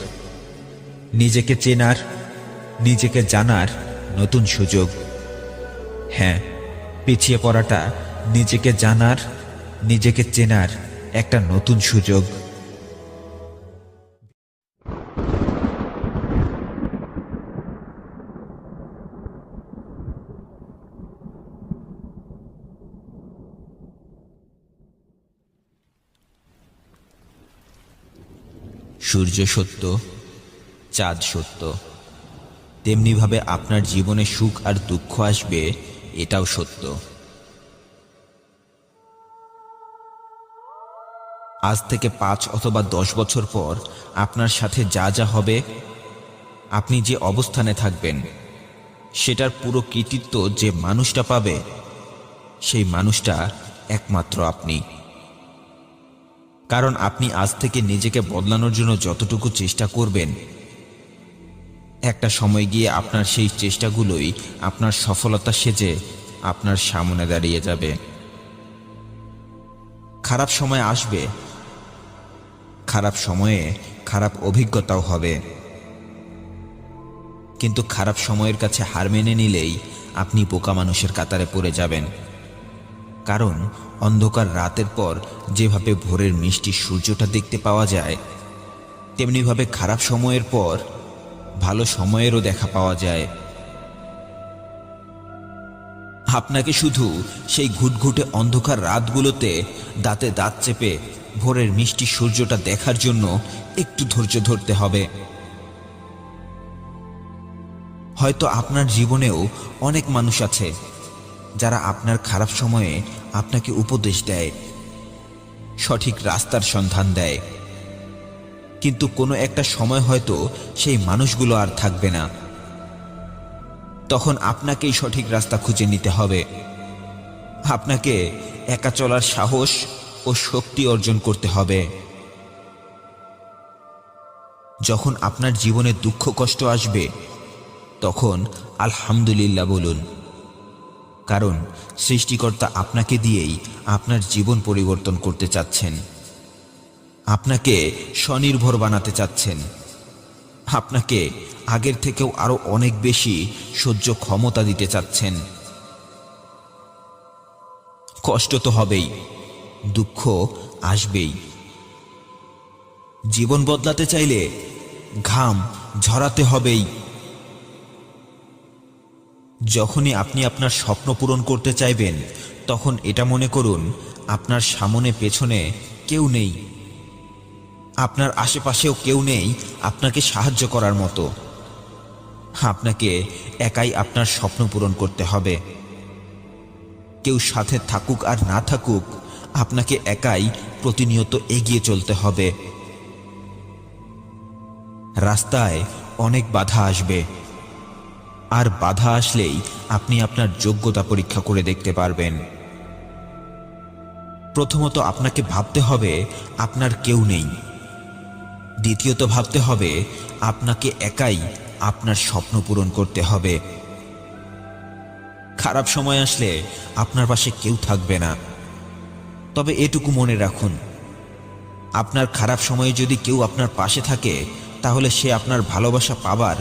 নিজেকে চেনার, নিজেকে জানার নতুন সুযোগ। হ্যাঁ, পিছিয়ে পড়াটা নিজেকে জানার, নিজেকে চেনার একটা নতুন সুযোগ। সূর্য সত্য, চাঁদ সত্য, তেমনিভাবে আপনার জীবনে সুখ আর দুঃখ আসবে, এটাও সত্য। আজ থেকে 5 অথবা 10 বছর পর আপনার সাথে যা যা হবে, আপনি যে অবস্থানে থাকবেন, সেটার পুরো কৃতিত্ব যে মানুষটা পাবে, সেই মানুষটা একমাত্র আপনি। কারণ আপনি আজ থেকে নিজেকে বদলানোর জন্য যতটুকু চেষ্টা করবেন, একটা সময় গিয়ে আপনার সেই চেষ্টাগুলোই আপনার সফলতা সেজে আপনার সামনে দাঁড়িয়ে যাবে। খারাপ সময় আসবে, খারাপ সময়ে খারাপ অভিজ্ঞতাও হবে, কিন্তু খারাপ সময়ের কাছে হার মেনে নিলেই আপনি বোকা মানুষের কাতারে পড়ে যাবেন। কারণ অন্ধকার রাতের পর যেভাবে ভোরের মিষ্টি সূর্যটা দেখতে পাওয়া যায়, তেমনিভাবে খারাপ সময়ের পর ভালো সময়েরও দেখা পাওয়া যায়। আপনাকে শুধু সেই ঘুটঘুটে অন্ধকার রাতগুলোতে দাঁতে দাঁত চেপে ভোরের মিষ্টি সূর্যটা দেখার জন্য একটু ধৈর্য ধরতে হবে। হয়তো আপনার জীবনেও অনেক মানুষ আছে যারা আপনার খারাপ সময়ে আপনাকে উপদেশ দেয়, সঠিক রাস্তার সন্ধান দেয়, কিন্তু কোনো একটা সময় হয়তো সেই মানুষগুলো আর থাকবে না। তখন আপনাকেই সঠিক রাস্তা খুঁজে নিতে হবে। আপনাকে একা চলার সাহস ও শক্তি অর্জন করতে হবে। যখন আপনার জীবনে দুঃখ কষ্ট আসবে, তখন আলহামদুলিল্লাহ বলুন, কারণ সৃষ্টিকর্তা আপনাকে দিয়েই আপনার জীবন পরিবর্তন করতে চাচ্ছেন, আপনাকে স্বনির্ভর বানাতে চাচ্ছেন, আপনাকে আগের থেকেও আরো অনেক বেশি সহ্য ক্ষমতা দিতে চাচ্ছেন। কষ্ট তো হবেই, দুঃখ আসবেই। জীবন বদলাতে চাইলে ঘাম ঝরাতে হবেই। যখনই আপনি আপনার স্বপ্ন পূরণ করতে চাইবেন, তখন এটা মনে করুন আপনার সামনে পেছনে কেউ নেই, আপনার আশেপাশেও কেউ নেই আপনাকে সাহায্য করার মতো। আপনাকে একাই আপনার স্বপ্ন পূরণ করতে হবে। কেউ সাথে থাকুক আর না থাকুক, আপনাকে একাই প্রতিনিয়ত এগিয়ে চলতে হবে। রাস্তায় অনেক বাধা আসবে, আর বাধা আসলেই আপনি আপনার যোগ্যতা পরীক্ষা করে দেখতে পারবেন। প্রথমত আপনাকে ভাবতে হবে আপনার কেউ নেই। দ্বিতীয়ত ভাবতে হবে আপনাকে একাই আপনার স্বপ্ন পূরণ করতে হবে। খারাপ সময় আসলে আপনার পাশে কেউ থাকবে না, তবে এটুকু মনে রাখুন, আপনার খারাপ সময়ে যদি কেউ আপনার পাশে থাকে, তাহলে সে আপনার ভালোবাসা পাবার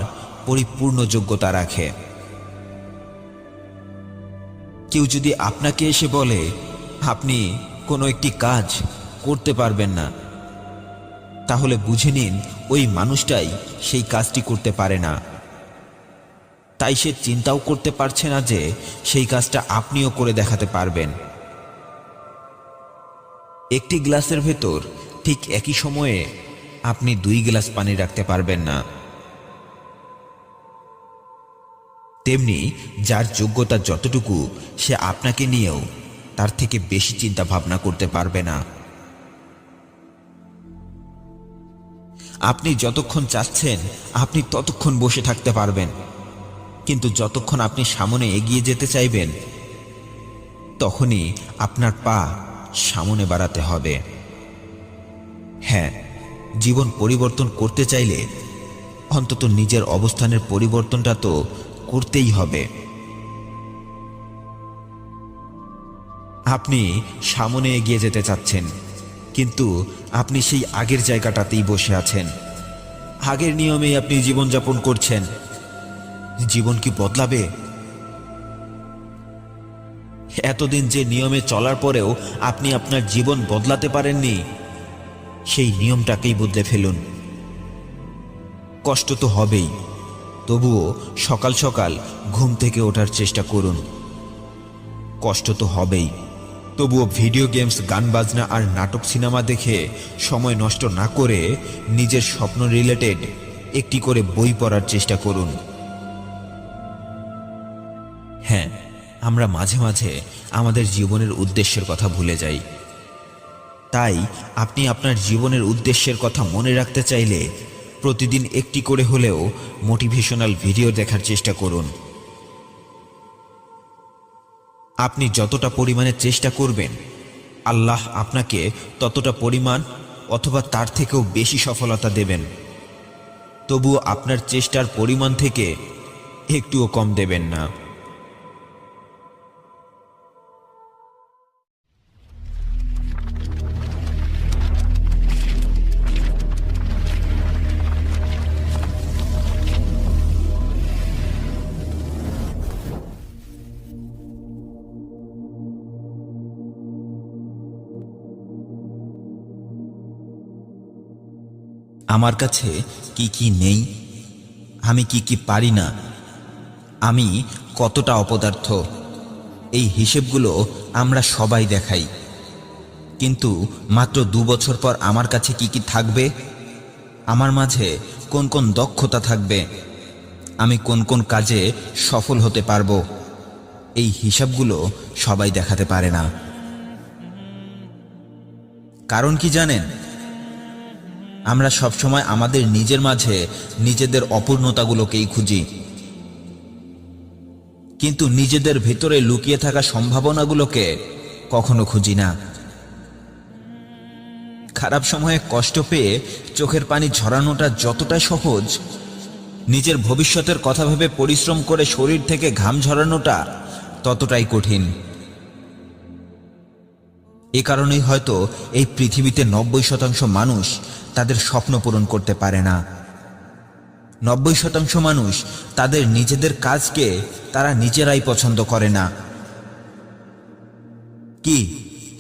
পরিপূর্ণ যোগ্যতা রাখে। কেউ যদি আপনাকে এসে বলে আপনি কোনো একটি কাজ করতে পারবেন না, তাহলে বুঝে নিন ওই মানুষটাই সেই কাজটি করতে পারে না। তাই সে চিন্তাও করতে পারছে না যে সেই কাজটা আপনিও করে দেখাতে পারবেন। একটি গ্লাসের ভেতর ঠিক একই সময়ে আপনি 2 গ্লাস পানি রাখতে পারবেন না। তেমনি যার যোগ্যতা যতটুকু, সে আপনাকে নিয়েও তার থেকে বেশি চিন্তা ভাবনা করতে পারবে না। আপনি যতক্ষণ চাচ্ছেন আপনি ততক্ষণ বসে থাকতে পারবেন, কিন্তু যতক্ষণ আপনি সামনে এগিয়ে যেতে চাইবেন, তখনই আপনার পা সামনে বাড়াতে হবে। হ্যাঁ, জীবন পরিবর্তন করতে চাইলে অন্তত নিজের অবস্থানের পরিবর্তনটা তো করতেই হবে। আপনি সামনে এগিয়ে যেতে চাচ্ছেন, কিন্তু আপনি সেই আগের জায়গাটাতেই বসে আছেন। আগের নিয়মেই আপনি জীবনযাপন করছেন। জীবন কি বদলাবে? এতদিন যে নিয়মে চলার পরেও আপনি আপনার জীবন বদলাতে পারেননি, সেই নিয়মটাকেই বদলে ফেলুন। কষ্ট তো হবেই, তবুও সকাল সকাল ঘুম থেকে ওঠার চেষ্টা করুন। কষ্ট তো হবেই, তবুও ভিডিও গেমস, গান বাজনা আর নাটক সিনেমা দেখে সময় নষ্ট না করে নিজের স্বপ্ন রিলেটেড একটি করে বই পড়ার চেষ্টা করুন। হ্যাঁ, আমরা মাঝে মাঝে আমাদের জীবনের উদ্দেশ্যের কথা ভুলে যাই। তাই আপনি আপনার জীবনের উদ্দেশ্যের কথা মনে রাখতে চাইলে প্রতিদিন একটি করে হলেও মোটিভেশনাল ভিডিও দেখার চেষ্টা করুন। আপনি যতটা পরিমাণে চেষ্টা করবেন, আল্লাহ আপনাকে ততটা পরিমাণ অথবা তার থেকেও বেশি সফলতা দেবেন। তবুও আপনার চেষ্টার পরিমাণ থেকে একটুও কম দেবেন না। আমার কাছে কি কি নেই, আমি কি কি পারি না, আমি কতটা অপদার্থ, এই হিসেবগুলো আমরা সবাই দেখাই। কিন্তু মাত্র 2 বছর পর আমার কাছে কি কি থাকবে, আমার মাঝে কোন কোন দক্ষতা থাকবে, আমি কোন কোন কাজে সফল হতে পারবো, এই হিসাবগুলো সবাই দেখাতে পারে না। কারণ কি জানেন? আমরা সবসময় আমাদের নিজের মাঝে নিজেদের অপূর্ণতাগুলোকেই খুঁজি, কিন্তু নিজেদের ভিতরে লুকিয়ে থাকা সম্ভাবনাগুলোকে কখনো খুঁজি না। খারাপ সময়ে কষ্ট পেয়ে চোখের পানি ঝরানোটা যতটা সহজ, নিজের ভবিষ্যতের কথা ভেবে পরিশ্রম করে শরীর থেকে ঘাম ঝরানোটা ততটাই কঠিন। এ কারণেই হয়তো এই পৃথিবীতে 90% মানুষ তাদের স্বপ্ন পূরণ করতে পারে না। 90% মানুষ তাদের নিজেদের কাজকে তারা নিজেরাই পছন্দ করে না। কি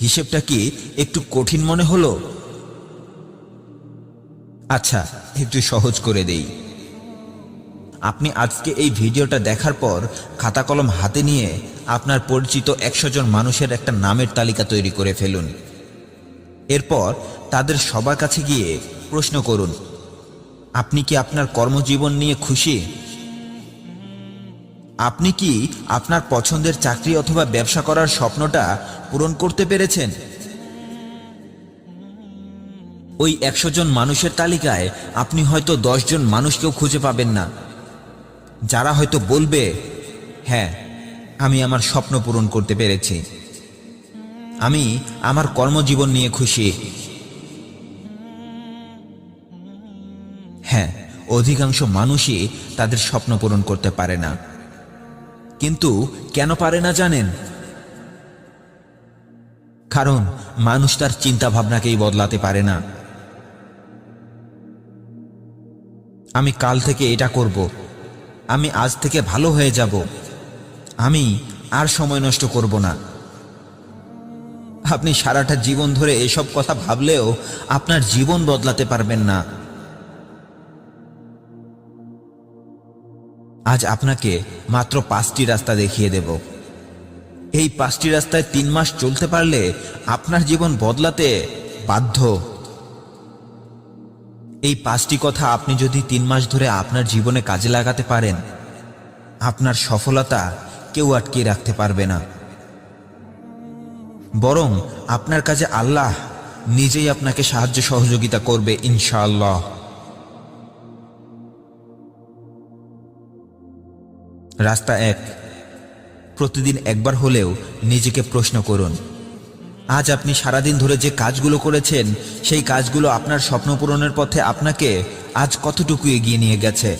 হিসেবটা কি একটু কঠিন মনে হলো? আচ্ছা, একটু সহজ করে দেই। আপনি আজকে এই ভিডিওটা দেখার পর খাতা কলম হাতে নিয়ে আপনার পরিচিত 100 জন মানুষের একটা নামের তালিকা তৈরি করে ফেলুন। এরপর তাদের সবার কাছে গিয়ে প্রশ্ন করুন, আপনি কি আপনার কর্মজীবন নিয়ে খুশি? আপনি কি আপনার পছন্দের চাকরি অথবা ব্যবসা করার স্বপ্নটা পূরণ করতে পেরেছেন? ওই 100 জন মানুষের তালিকায় আপনি হয়তো 10 জন মানুষকেও খুঁজে পাবেন না, যারা হয়তো বলবে, হ্যাঁ, আমি আমার স্বপ্ন পূরণ করতে পেরেছি, আমি আমার কর্মজীবন নিয়ে খুশি। হ্যাঁ, অধিকাংশ মানুষই তাদের স্বপ্ন পূরণ করতে পারে না। কিন্তু কেন পারে না জানেন? কারণ মানুষ তার চিন্তা ভাবনাকেই বদলাতে পারে না। আমি কাল থেকে এটা করব, আমি আজ থেকে ভালো হয়ে যাব, আমি আর সময় নষ্ট করব না। আপনি সারাটা জীবন ধরে এসব কথা ভাবলেও আপনার জীবন বদলাতে পারবেন না। আজ আপনাকে মাত্র 5টি রাস্তা দেখিয়ে দেব। এই 5টি রাস্তায় 3 মাস চলতে পারলে আপনার জীবন বদলাতে বাধ্য। এই 5টি কথা আপনি যদি 3 মাস ধরে আপনার জীবনে কাজে লাগাতে পারেন, আপনার সফলতা কেউ আটকে রাখতে পারবে না। বরং আপনার কাজে আল্লাহ নিজেই আপনাকে সাহায্য সহযোগিতা করবে ইনশাআল্লাহ। রাস্তা 1, প্রতিদিন একবার হলেও নিজেকে প্রশ্ন করুন, আজ আপনি সারাদিন ধরে যে কাজগুলো করেছেন, সেই কাজগুলো আপনার স্বপ্ন পূরণের পথে আপনাকে আজ কতটুকু এগিয়ে নিয়ে গেছে?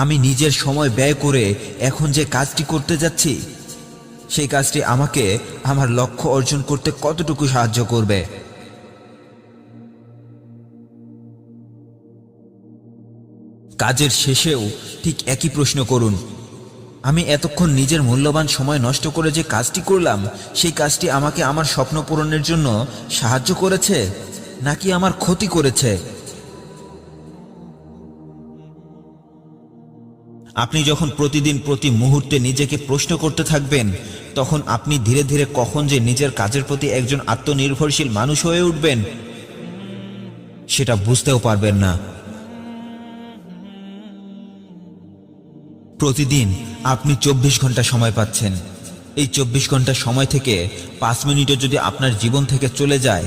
আমি নিজের সময় ব্যয় করে এখন যে কাজটি করতে যাচ্ছি, সেই কাজটি আমাকে আমার লক্ষ্য অর্জন করতে কতটুকু সাহায্য করবে। কাজের শেষেও ঠিক একই প্রশ্ন করুন, আমি এতক্ষণ নিজের মূল্যবান সময় নষ্ট করে যে কাজটি করলাম, সেই কাজটি আমাকে আমার স্বপ্ন পূরণের জন্য সাহায্য করেছে নাকি আমার ক্ষতি করেছে? আপনি যখন প্রতিদিন প্রতি মুহূর্তে নিজেকে প্রশ্ন করতে থাকবেন, তখন আপনি ধীরে ধীরে কখন যে নিজের কাজের প্রতি একজন আত্মনির্ভরশীল মানুষ হয়ে উঠবেন সেটা বুঝতেও পারবেন না। প্রতিদিন আপনি 24 ঘন্টা সময় পাচ্ছেন। এই 24 ঘন্টা সময় থেকে 5 মিনিটও যদি আপনার জীবন থেকে চলে যায়,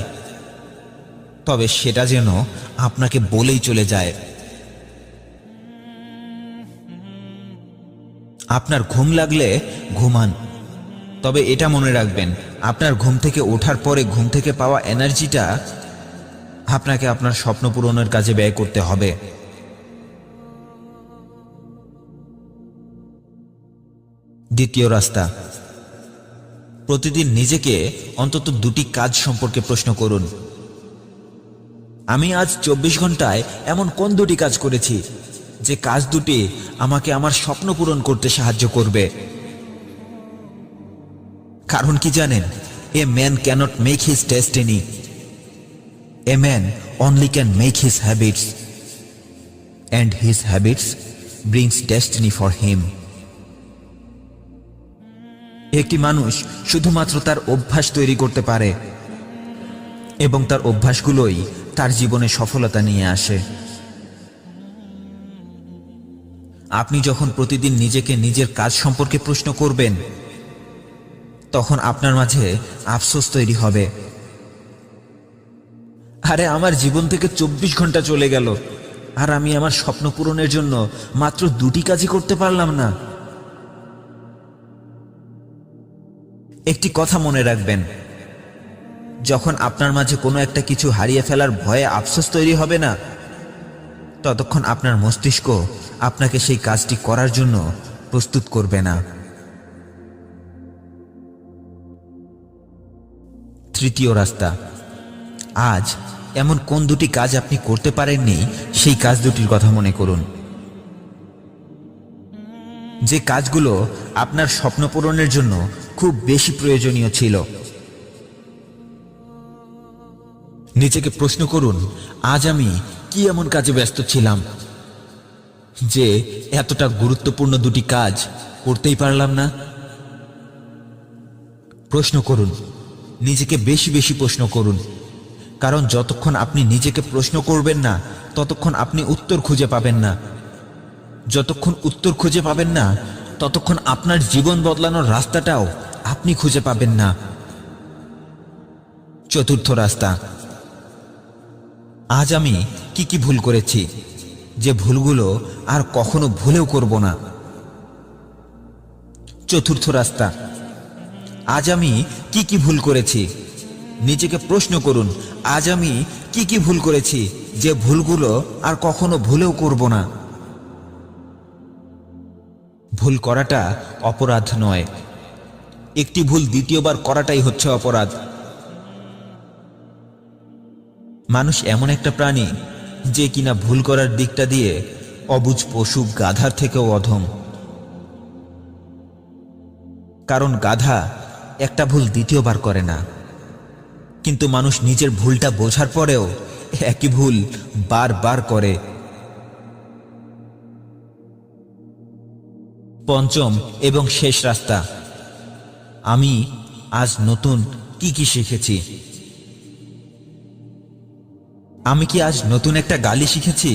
তবে সেটা যেন আপনাকে বলেই চলে যায়। আপনার ঘুম লাগলে ঘুমান, তবে এটা মনে রাখবেন, আপনার ঘুম থেকে ওঠার পরে ঘুম থেকে পাওয়া এনার্জিটা আপনাকে আপনার স্বপ্ন পূরণের কাজে ব্যয় করতে হবে। দ্বিতীয় রাস্তা, প্রতিদিন নিজেকে অন্তত 2টি কাজ সম্পর্কে প্রশ্ন করুন। আমি আজ 24 ঘন্টায় এমন কোন 2টি কাজ করেছি যে কাজ দুটি আমাকে আমার স্বপ্ন পূরণ করতে সাহায্য করবে? কারণ কি জানেন, a man cannot make his destiny, a man only can make his habits, and his habits brings destiny for him. একটি মানুষ শুধুমাত্র তার অভ্যাস তৈরি করতে পারে এবং তার অভ্যাসগুলোই তার জীবনে সফলতা নিয়ে আসে। আপনি যখন প্রতিদিন নিজেকে নিজের কাজ সম্পর্কে প্রশ্ন করবেন, তখন আপনার মাঝে আফসোস তৈরি হবে, আরে আমার জীবন থেকে 24 ঘন্টা চলে গেল আর আমি আমার স্বপ্ন পূরণের জন্য মাত্র 2টি কাজই করতে পারলাম না। একটি কথা মনে রাখবেন, যখন আপনার মাঝে কোনো একটা কিছু হারিয়ে ফেলার ভয়ে আফসোস তৈরি হবে না, ততক্ষণ আপনার মস্তিষ্ক আপনাকে সেই কাজটি করার জন্য প্রস্তুত করবে না। তৃতীয় রাস্তা, আজ এমন কোন 2টি কাজ আপনি করতে পারেননি সেই কাজ দুটির কথা মনে করুন, যে কাজগুলো আপনার স্বপ্ন পূরণের জন্য খুব বেশি প্রয়োজনীয় ছিল। নিজেকে প্রশ্ন করুন, আজ আমি কি এমন কাজে ব্যস্ত ছিলাম যে এতটা গুরুত্বপূর্ণ 2টি কাজ করতেই পারলাম না? প্রশ্ন করুন, নিজেকে বেশি বেশি প্রশ্ন করুন, কারণ যতক্ষণ আপনি নিজেকে প্রশ্ন করবেন না ততক্ষণ আপনি উত্তর খুঁজে পাবেন না। যতক্ষণ উত্তর খুঁজে পাবেন না ততক্ষণ আপনার জীবন বদলানোর রাস্তাটাও আপনি খুঁজে পাবেন না। চতুর্থ রাস্তা, আজ আমি কি কি ভুল করেছি যে ভুলগুলো আর কখনো ভুলেও করব না। চতুর্থ রাস্তা, আজ আমি কি কি ভুল করেছি, নিজেকে প্রশ্ন করুন, আজ আমি কি কি ভুল করেছি যে ভুলগুলো আর কখনো ভুলেও করব না। ভুল করাটা অপরাধ নয়, একটি ভুল দ্বিতীয়বার করাটাই হচ্ছে অপরাধ। মানুষ এমন একটা প্রাণী যে কিনা ভুল করার দিকটা দিয়ে অবুঝ পশু গাধার থেকেও অধম। কারণ গাধা একটা ভুল দ্বিতীয়বার করে না, কিন্তু মানুষ নিজের ভুলটা বোঝার পরেও একই ভুল বারবার করে। পঞ্চম এবং শেষ রাস্তা, আমি আজ নতুন কি কি শিখেছি। আমি কি আজ নতুন একটা গালি শিখেছি?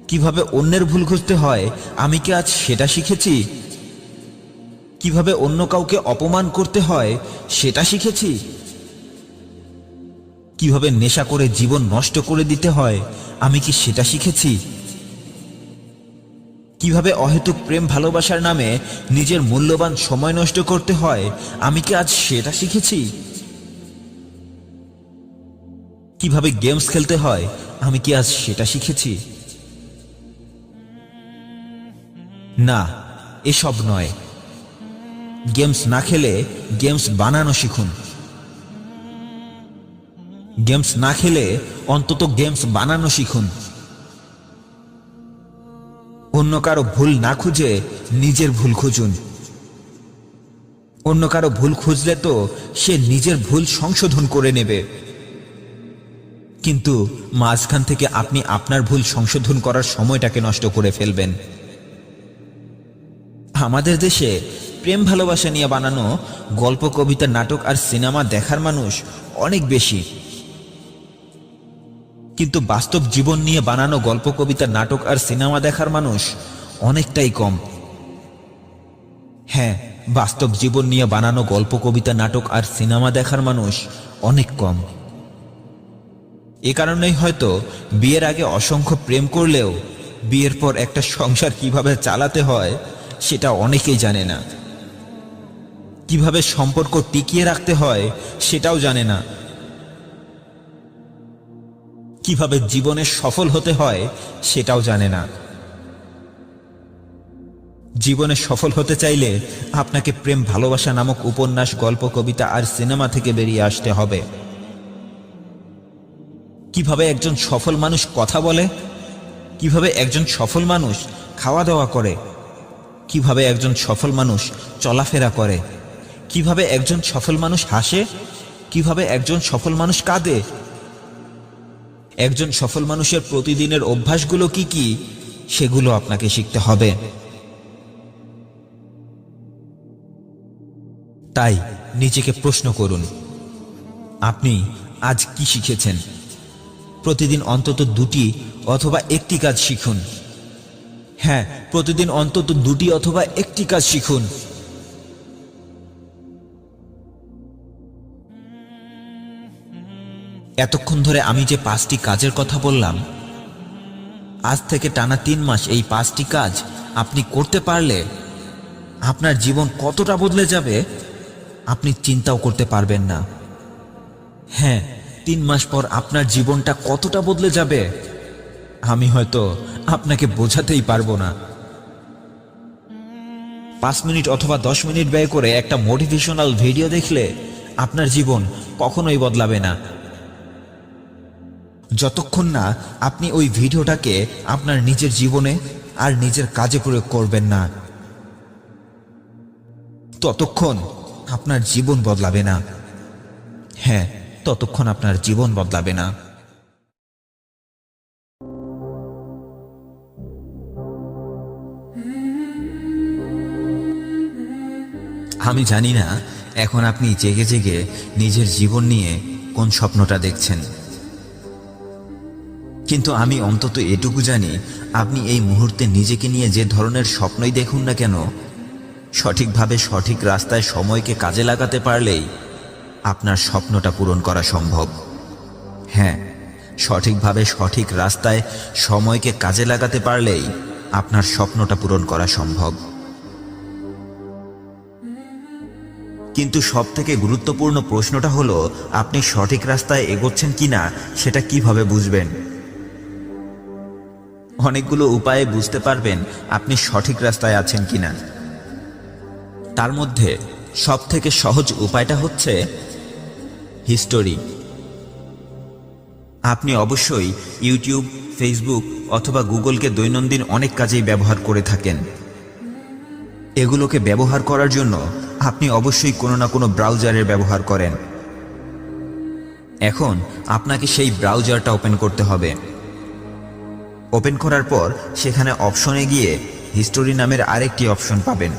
কিভাবে অন্যের ভুল খুঁজতে হয় আমি কি আজ সেটা শিখেছি? কিভাবে অন্য কাউকে অপমান করতে হয় সেটা শিখেছি? কিভাবে নেশা করে জীবন নষ্ট করে দিতে হয় আমি কি সেটা শিখেছি? কিভাবে অহেতুক প্রেম ভালোবাসার নামে নিজের মূল্যবান সময় নষ্ট করতে হয় আমি কি আজ সেটা শিখেছি? কিভাবে গেমস খেলতে হয় আমি কি আজ সেটা শিখেছি? না, এসব নয়। গেমস না খেলে গেমস বানানো শিখুন। গেমস না খেলে অন্তত গেমস বানানো শিখুন। অন্য কারো ভুল না খুঁজে নিজের ভুল খুঁজুন। অন্য কারো ভুল খুঁজলে তো সে নিজের ভুল সংশোধন করে নেবে, কিন্তু মাঝখান থেকে আপনি আপনার ভুল সংশোধন করার সময়টাকে নষ্ট করে ফেলবেন। আমাদের দেশে প্রেম ভালোবাসা নিয়ে বানানো গল্প, কবিতা, নাটক আর সিনেমা দেখার মানুষ অনেক বেশি, কিন্তু বাস্তব জীবন নিয়ে বানানো গল্প, কবিতা, নাটক আর সিনেমা দেখার মানুষ অনেকটাই কম। হ্যাঁ, বাস্তব জীবন নিয়ে বানানো গল্প, কবিতা, নাটক আর সিনেমা দেখার মানুষ অনেক কম। এ কারণেই হয়তো বিয়ের আগে অসংখ্য প্রেম করলেও বিয়ের পর একটা সংসার কিভাবে চালাতে হয় সেটা অনেকেই জানে না। কিভাবে সম্পর্ক টিকিয়ে রাখতে হয় সেটাও জানে না। কিভাবে জীবনে সফল হতে হয় সেটাও জানে না। জীবনে সফল হতে চাইলে আপনাকে প্রেম ভালোবাসা নামক উপন্যাস, গল্প, কবিতা আর সিনেমা থেকে বেরিয়ে আসতে হবে। কিভাবে একজন সফল মানুষ কথা বলে, কিভাবে একজন সফল মানুষ খাওয়া দাওয়া করে, কিভাবে একজন সফল মানুষ চলাফেরা করে, কিভাবে একজন সফল মানুষ হাসে, কিভাবে একজন সফল মানুষ কাঁদে, একজন সফল মানুষের প্রতিদিনের অভ্যাসগুলো কি কি সেগুলো আপনাকে শিখতে হবে। তাই নিজেকে প্রশ্ন করুন, আপনি আজ কি শিখেছেন? প্রতিদিন অন্তত 2টি অথবা 1টি কাজ শিখুন। হ্যাঁ, প্রতিদিন অন্তত 2টি অথবা 1টি কাজ শিখুন। এতক্ষণ ধরে আমি যে 5টি কাজের কথা বললাম, আজ থেকে টানা 3 মাস এই 5টি কাজ আপনি করতে পারলে আপনার জীবন কতটা বদলে যাবে আপনি চিন্তাও করতে পারবেন না। হ্যাঁ, 3 মাস পর আপনার জীবনটা কতটা বদলে যাবে আমি হয়তো আপনাকে বোঝাতেই পারবো না। 5 মিনিট অথবা 10 মিনিট ব্যয় করে একটা মোটিভেশনাল ভিডিও দেখলে আপনার জীবন কখনোই বদলাবে না, যতক্ষণ না আপনি ওই ভিডিওটাকে আপনার নিজের জীবনে আর নিজের কাজে প্রয়োগ করবেন না, ততক্ষণ আপনার জীবন বদলাবে না। হ্যাঁ, ততক্ষণ আপনার জীবন বদলাবে না। আমি জানি না এখন আপনি জেগে জেগে নিজের জীবন নিয়ে কোন স্বপ্নটা দেখছেন, কিন্তু আমি অন্তত এটুকু জানি, আপনি এই মুহূর্তে নিজেকে নিয়ে যে ধরনের স্বপ্নই দেখুন না কেন, সঠিকভাবে সঠিক রাস্তায় সময়কে কাজে লাগাতে পারলেই আপনার স্বপ্নটা পূরণ করা সম্ভব। হ্যাঁ, সঠিকভাবে সঠিক রাস্তায় সময়কে কাজে লাগাতে পারলেই আপনার স্বপ্নটা পূরণ করা সম্ভব। কিন্তু সবথেকে গুরুত্বপূর্ণ প্রশ্নটা হলো, আপনি সঠিক রাস্তায় এগোচ্ছেন কিনা সেটা কিভাবে বুঝবেন? অনেকগুলো উপায়ে বুঝতে পারবেন আপনি সঠিক রাস্তায় আছেন কিনা। তার মধ্যে সবথেকে সহজ উপায়টা হচ্ছে হিস্টোরি। আপনি অবশ্যই ইউটিউব, ফেসবুক অথবা গুগলকে দৈনন্দিন অনেক কাজেই ব্যবহার করে থাকেন। এগুলোকে ব্যবহার করার জন্য আপনি অবশ্যই কোনো না কোনো ব্রাউজারের ব্যবহার করেন। এখন আপনাকে সেই ব্রাউজারটা ওপেন করতে হবে। ওপেন করার পর সেখানে অপশনে গিয়ে হিস্টোরি নামের আরেকটি অপশন পাবেন।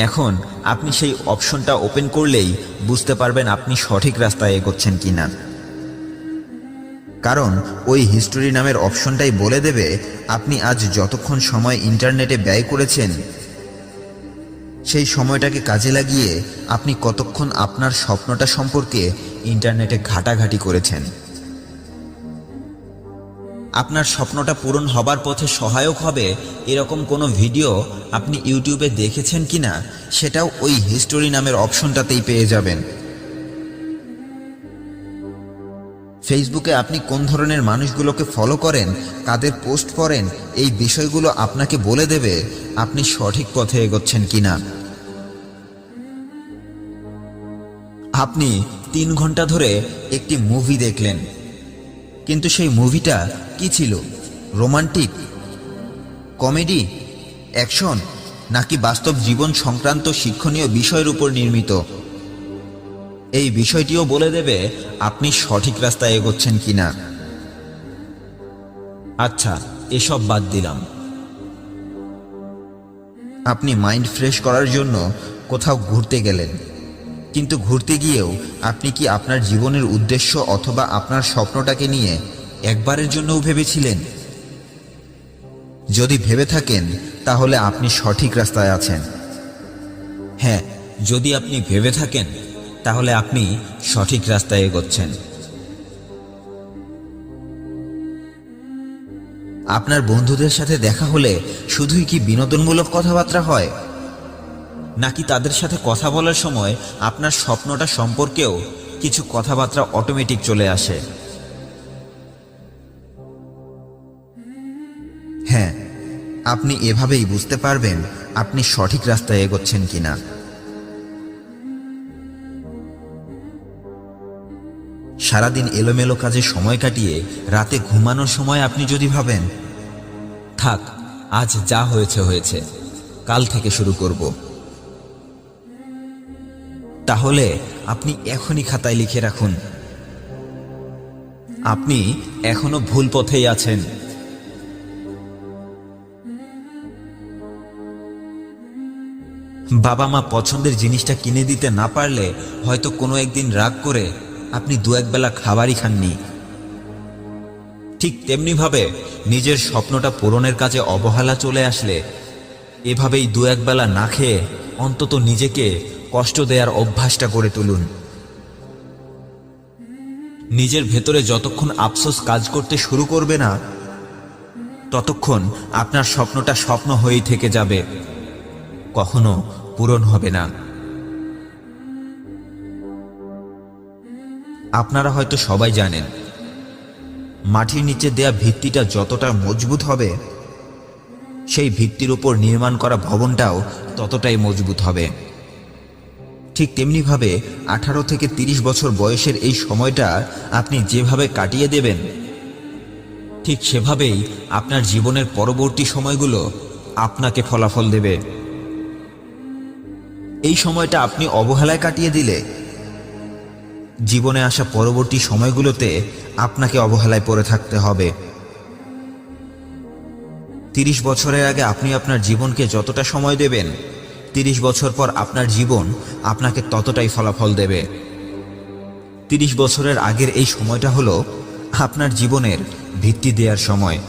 এখন আপনি সেই অপশনটা ওপেন করলেই বুঝতে পারবেন আপনি সঠিক রাস্তায় এগোচ্ছেন কিনা, কারণ ওই হিস্টোরি নামের অপশনটাই বলে দেবে আপনি আজ যতক্ষণ সময় ইন্টারনেটে ব্যয় করেছেন সেই সময়টাকে কাজে লাগিয়ে আপনি কতক্ষণ আপনার স্বপ্নটা সম্পর্কে ইন্টারনেটে ঘাটাঘাটি করেছেন। আপনার স্বপ্নটা পূরণ হবার পথে সহায়ক হবে এরকম কোনো ভিডিও আপনি ইউটিউবে দেখেছেন কিনা সেটাও ওই হিস্টোরি নামের অপশনটাতেই পেয়ে যাবেন। ফেসবুকে আপনি কোন ধরনের মানুষগুলোকে ফলো করেন, কাদের পোস্ট পড়েন, এই বিষয়গুলো আপনাকে বলে দেবে আপনি সঠিক পথে এগোচ্ছেন কিনা। আপনি 3 ঘন্টা ধরে একটি মুভি দেখলেন, কিন্তু সেই মুভিটা কি ছিল? রোমান্টিক, কমেডি, অ্যাকশন, নাকি বাস্তব জীবন সংক্রান্ত শিক্ষণীয় বিষয়ের উপর নির্মিত? এই বিষয়টিও বলে দেবে আপনি সঠিক রাস্তায় এগোচ্ছেন কিনা। আচ্ছা, এসব বাদ দিলাম। আপনি মাইন্ড ফ্রেশ করার জন্য কোথাও ঘুরতে গেলেন, কিন্তু ঘুরতে গিয়েও আপনি কি আপনার জীবনের উদ্দেশ্য অথবা আপনার স্বপ্নটাকে নিয়ে একবারের জন্যও ভেবেছিলেন? যদি ভেবে থাকেন তাহলে আপনি সঠিক রাস্তায় আছেন। হ্যাঁ, যদি আপনি ভেবে থাকেন তাহলে আপনি সঠিক রাস্তায় এগোচ্ছেন। আপনার বন্ধুদের সাথে দেখা হলে শুধুই কি বিনোদনমূলক কথাবার্তা হয়, নাকি তাদের সাথে কথা বলার সময় আপনার স্বপ্নটা সম্পর্কেও কিছু কথাবার্তা অটোমেটিক চলে আসে? হ্যাঁ, আপনি এভাবেই বুঝতে পারবেন আপনি সঠিক রাস্তায় এগোচ্ছেন কিনা। সারাদিন এলোমেলো কাজে সময় কাটিয়ে রাতে ঘুমানোর সময় আপনি যদি ভাবেন, থাক, আজ যা হয়েছে হয়েছে, কাল থেকে শুরু করব, তাহলে আপনি এখনই খাতায় লিখে রাখুন, আপনি এখনো ভুল পথেই আছেন। বাবা মা পছন্দের জিনিসটা কিনে দিতে না পারলে হয়তো কোনো একদিন রাগ করে আপনি 2-1 বেলা খাবারই খাননি। ঠিক তেমনিভাবে নিজের স্বপ্নটা পূরণের কাজে অবহেলা চলে আসলে এভাবেই 2-1 বেলা না খেয়ে অন্তত নিজেকে কষ্ট দেওয়ার অভ্যাসটা করে তুলুন। নিজের ভেতরে যতক্ষণ আফসোস কাজ করতে শুরু করবে না, ততক্ষণ আপনার স্বপ্নটা স্বপ্ন হয়েই থেকে যাবে, কখনো পূরণ হবে না। আপনারা হয়তো সবাই জানেন, মাটির নিচে দেয়া ভিত্তিটা যতটা মজবুত হবে, সেই ভিত্তির উপর নির্মাণ করা ভবনটাও ততটাই মজবুত হবে। ঠিক তেমনিভাবে 18 থেকে 30 বছর বয়সের এই সময়টা আপনি যেভাবে কাটিয়ে দেবেন, ঠিক সেভাবেই আপনার জীবনের পরবর্তী সময়গুলো আপনাকে ফলাফল দেবে। এই সময়টা আপনি অবহেলায় কাটিয়ে দিলে জীবনে আসা পরবর্তী সময়গুলোতে আপনাকে অবহেলায় পড়ে থাকতে হবে। 30 বছরের আগে আপনি আপনার জীবনকে যতটা সময় দেবেন, 30 বছর পর আপনার জীবন আপনাকে ততটাই ফলাফল দেবে। 30 বছরের আগের এই সময়টা হলো আপনার জীবনের ভিত্তি দেওয়ার সময়,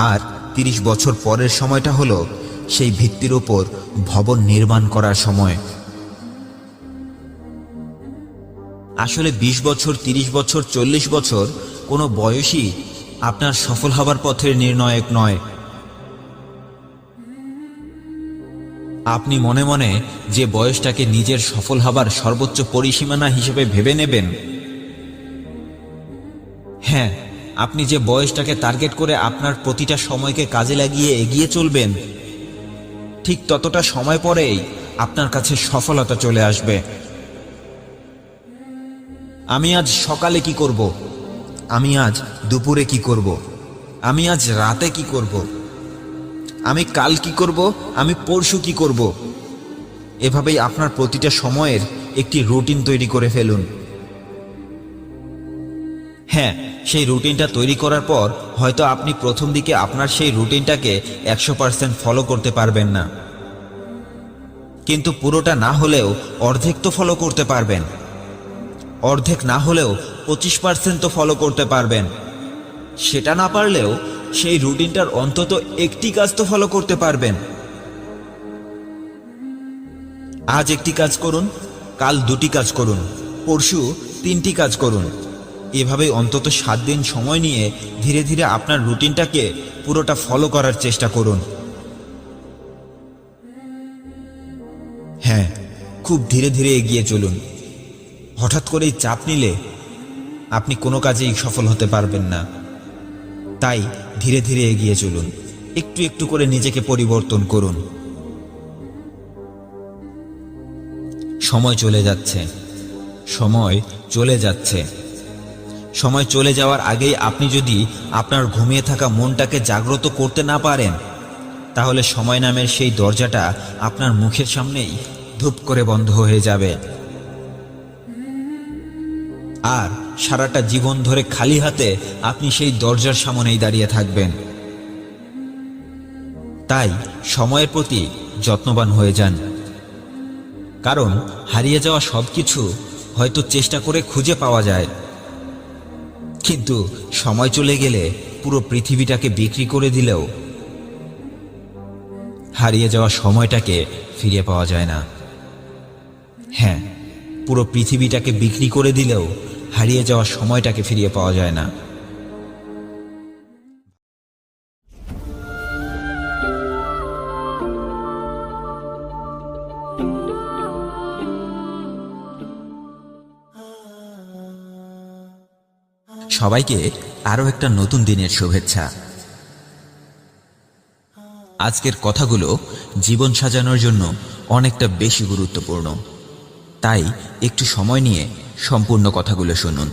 আর 30 বছর পরের সময়টা হলো সেই ভিত্তির উপর ভবন নির্মাণ করার সময়। আসলে 20 বছর, 30 বছর, 40 বছর কোনো বয়সই আপনার সফল হবার পথের নির্ণায়ক নয়। আপনি মনে মনে যে বয়সটাকে নিজের সফল হবার সর্বোচ্চ পরিসীমানা হিসেবে ভেবে নেবেন, হ্যাঁ, আপনি যে বয়সটাকে টার্গেট করে আপনার প্রতিটা সময়কে কাজে লাগিয়ে এগিয়ে চলবেন, ঠিক ততটা সময় পরেই আপনার কাছে সফলতা চলে আসবে। আমি আজ সকালে কি করব, আমি আজ দুপুরে কি করব, আমি আজ রাতে কি করব, আমি কাল কি করব, আমি পরশু কি করব, এভাবেই আপনার প্রতিটা সময়ের একটি রুটিন তৈরি করে ফেলুন। হ্যাঁ, সেই রুটিনটা তৈরি করার পর হয়তো আপনি প্রথম দিকে আপনার সেই রুটিনটাকে 100% ফলো করতে পারবেন না, কিন্তু পুরোটা না হলেও অর্ধেক তো ফলো করতে পারবেন, অর্ধেক না হলেও 25% তো ফলো করতে পারবেন। সেটা না পারলেও সেই রুটিনটার অন্তত একটি কাজ তো ফলো করতে পারবেন। আজ একটি কাজ করুন, কাল 2টি কাজ করুন, পরশু 3টি কাজ করুন। এভাবেই অন্তত 7 দিন সময় নিয়ে ধীরে ধীরে আপনার রুটিনটাকে পুরোটা ফলো করার চেষ্টা করুন। হ্যাঁ, খুব ধীরে ধীরে এগিয়ে চলুন। হঠাৎ করেই চাপ নিলে আপনি কোনো কাজেই সফল হতে পারবেন না। তাই ধীরে ধীরে এগিয়ে চলুন, একটু একটু করে নিজেকে পরিবর্তন করুন। সময় চলে যাচ্ছে, সময় চলে যাচ্ছে। সময় চলে যাওয়ার আগেই আপনি যদি আপনার ঘুমিয়ে থাকা মনটাকে জাগ্রত করতে না পারেন, তাহলে সময় নামের সেই দরজাটা আপনার মুখের সামনেই ধুপ করে বন্ধ হয়ে যাবে। আর সারাটা জীবন ধরে খালি হাতে আপনি সেই দরজার সামনেই দাঁড়িয়ে থাকবেন। তাই সময়ের প্রতি যত্নবান হয়ে যান, কারণ হারিয়ে যাওয়া সবকিছু হয়তো চেষ্টা করে খুঁজে পাওয়া যায়, কিন্তু সময় চলে গেলে পুরো পৃথিবীটাকে বিক্রি করে দিলেও হারিয়ে যাওয়া সময়টাকে ফিরে পাওয়া যায় না। হ্যাঁ, পুরো পৃথিবীটাকে বিক্রি করে দিলেও হারিয়ে যাওয়া সময়টাকে ফিরিয়ে পাওয়া যায় না। সবাইকে আরও একটা নতুন দিনের শুভেচ্ছা। আজকের কথাগুলো জীবন সাজানোর জন্য অনেকটা বেশি গুরুত্বপূর্ণ, তাই একটু সময় নিয়ে সম্পূর্ণ কথাগুলো শুনুন।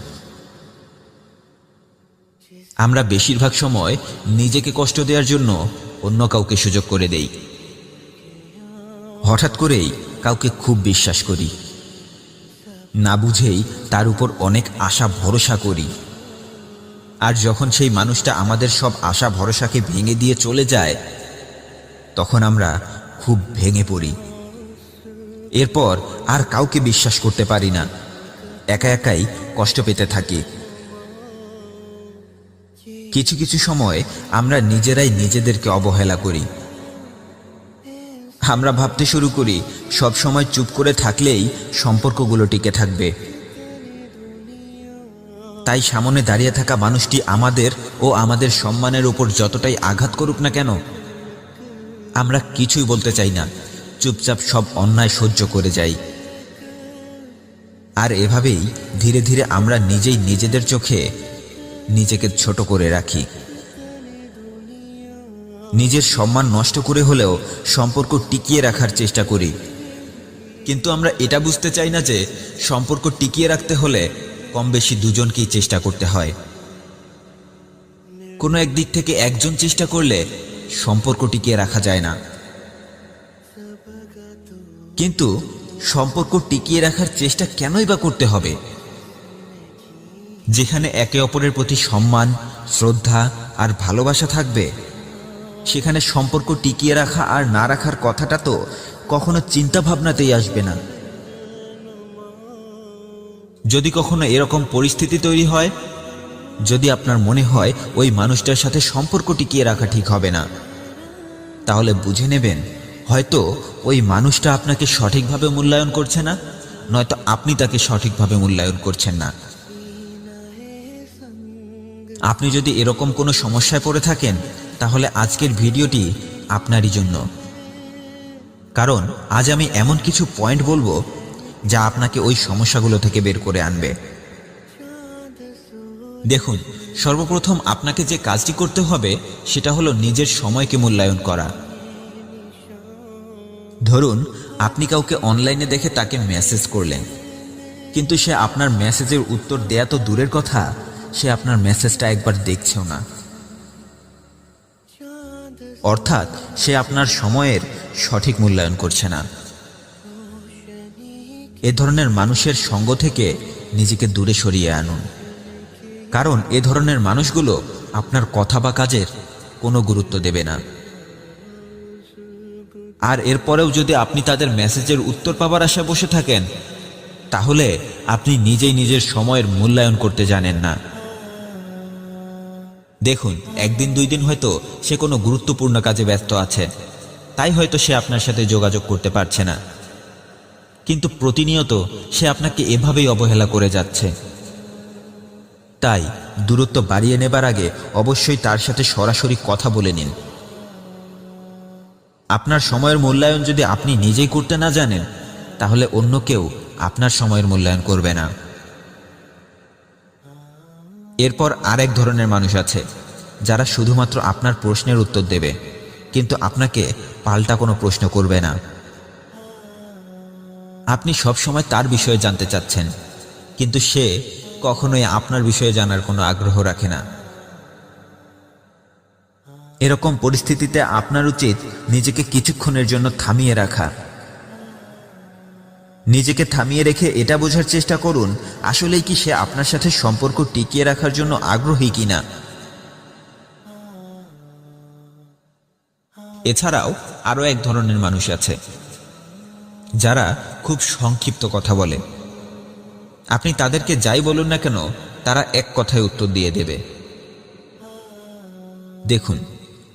আমরা বেশিরভাগ সময় নিজেকে কষ্ট দেওয়ার জন্য অন্য কাউকে সুযোগ করে দেই। হঠাৎ করেই কাউকে খুব বিশ্বাস করি, না বুঝেই তার উপর অনেক আশা ভরসা করি। আর যখন সেই মানুষটা আমাদের সব আশা ভরসাকে ভেঙে দিয়ে চলে যায়, তখন আমরা খুব ভেঙে পড়ি। এরপর আর কাউকে বিশ্বাস করতে পারি না, একা একাই কষ্ট পেতে থাকি। কিছু কিছু সময় আমরা নিজেরাই নিজেদেরকে অবহেলা করি। আমরা ভাবতে শুরু করি সব সময় চুপ করে থাকলেই সম্পর্কগুলো টিকে থাকবে। তাই সামনে দাঁড়িয়ে থাকা মানুষটি আমাদের ও আমাদের সম্মানের উপর যতটাই আঘাত করুক না কেন, আমরা কিছুই বলতে চাই না, চুপচাপ সব অন্যায় সহ্য করে যাই। আর এভাবেই ধীরে ধীরে আমরা নিজেই নিজেদের চোখে নিজেকে ছোট করে রাখি। নিজের সম্মান নষ্ট করে হলেও সম্পর্ক টিকিয়ে রাখার চেষ্টা করি, কিন্তু আমরা এটা বুঝতে চাই না যে সম্পর্ক টিকিয়ে রাখতে হলে কম বেশি দুজনকেই চেষ্টা করতে হয়। কোনো একদিক থেকে একজন চেষ্টা করলে সম্পর্ক টিকিয়ে রাখা যায় না। কিন্তু সম্পর্ক টিকিয়ে রাখার চেষ্টা কেনই বা করতে হবে? যেখানে একে অপরের প্রতি সম্মান, শ্রদ্ধা আর ভালোবাসা থাকবে, সেখানে সম্পর্ক টিকিয়ে রাখা আর না রাখার কথাটা তো কখনো চিন্তা ভাবনাতেই আসবে না। যদি কখনো এরকম পরিস্থিতি তৈরি হয়, যদি আপনার মনে হয় ওই মানুষটার সাথে সম্পর্ক টিকিয়ে রাখা ঠিক হবে না, তাহলে বুঝে নেবেন হয়তো ওই মানুষটা আপনাকে সঠিকভাবে মূল্যায়ন করছে না, নয়তো আপনি তাকে সঠিকভাবে মূল্যায়ন করছেন না। আপনি যদি এরকম কোনো সমস্যায় পড়ে থাকেন, তাহলে আজকের ভিডিওটি আপনারই জন্য। কারণ আজ আমি এমন কিছু পয়েন্ট বলবো যা আপনাকে ওই সমস্যাগুলো থেকে বের করে আনবে। দেখুন, সর্বপ্রথম আপনাকে যে কাজটি করতে হবে সেটা হলো নিজের সময়কে মূল্যায়ন করা। ধরুন, আপনি কাউকে অনলাইনে দেখে তাকে মেসেজ করলেন, কিন্তু সে আপনার মেসেজের উত্তর দেয়া তো দূরের কথা, সে আপনার মেসেজটা একবার দেখছেও না। অর্থাৎ সে আপনার সময়ের সঠিক মূল্যায়ন করছে না। এ ধরনের মানুষের সঙ্গ থেকে নিজেকে দূরে সরিয়ে আনুন, কারণ এ ধরনের মানুষগুলো আপনার কথা বা কাজের কোনো গুরুত্ব দেবে না। আর এরপরেও যদি আপনি তাদের মেসেজের উত্তর পাবার আশায় বসে থাকেন, তাহলে আপনি নিজেই নিজের সময়ের মূল্যায়ন করতে জানেন না। দেখুন, একদিন দুই দিন হয়তো সে কোনো গুরুত্বপূর্ণ কাজে ব্যস্ত আছে, তাই হয়তো সে আপনার সাথে যোগাযোগ করতে পারছে না, কিন্তু প্রতিনিয়ত সে আপনাকে এভাবেই অবহেলা করে যাচ্ছে। তাই দূরত্ব বাড়িয়ে নেবার আগে অবশ্যই তার সাথে সরাসরি কথা বলে নিন। আপনার সময়ের মূল্যায়ন যদি আপনি নিজেই করতে না জানেন, তাহলে অন্য কেউ আপনার সময়ের মূল্যায়ন করবে না। এরপর আরেক ধরনের মানুষ আছে যারা শুধুমাত্র আপনার প্রশ্নের উত্তর দেবে, কিন্তু আপনাকে পাল্টা কোনো প্রশ্ন করবে না। আপনি সবসময় তার বিষয়ে জানতে চাচ্ছেন, কিন্তু সে কখনোই আপনার বিষয়ে জানার কোনো আগ্রহ রাখে না। এরকম পরিস্থিতিতে আপনার উচিত নিজেকে কিছুক্ষণের জন্য থামিয়ে রাখা। নিজেকে থামিয়ে রেখে এটা বোঝার চেষ্টা করুন আসলেই কি সে আপনার সাথে সম্পর্ক টিকিয়ে রাখার জন্য আগ্রহী কিনা। এছাড়াও আরও এক ধরনের মানুষ আছে যারা খুব সংক্ষিপ্ত কথা বলে। আপনি তাদেরকে যাই বলুন না কেন, তারা এক কথায় উত্তর দিয়ে দেবে। দেখুন,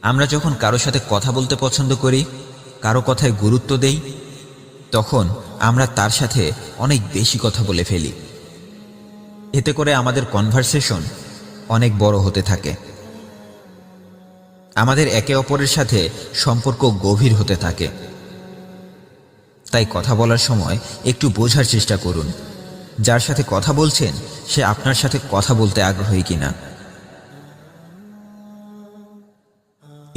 আমরা যখন কারো সাথে কথা বলতে পছন্দ করি, কারো কথায় গুরুত্ব দেই, তখন আমরা তার সাথে অনেক বেশি কথা বলে ফেলি। এতে করে আমাদের কনভারসেশন অনেক বড় হতে থাকে, আমাদের একে অপরের সাথে সম্পর্ক গভীর হতে থাকে। তাই কথা বলার সময় একটু বোঝার চেষ্টা করুন যার সাথে কথা বলছেন সে আপনার সাথে কথা বলতে আগ্রহী কিনা।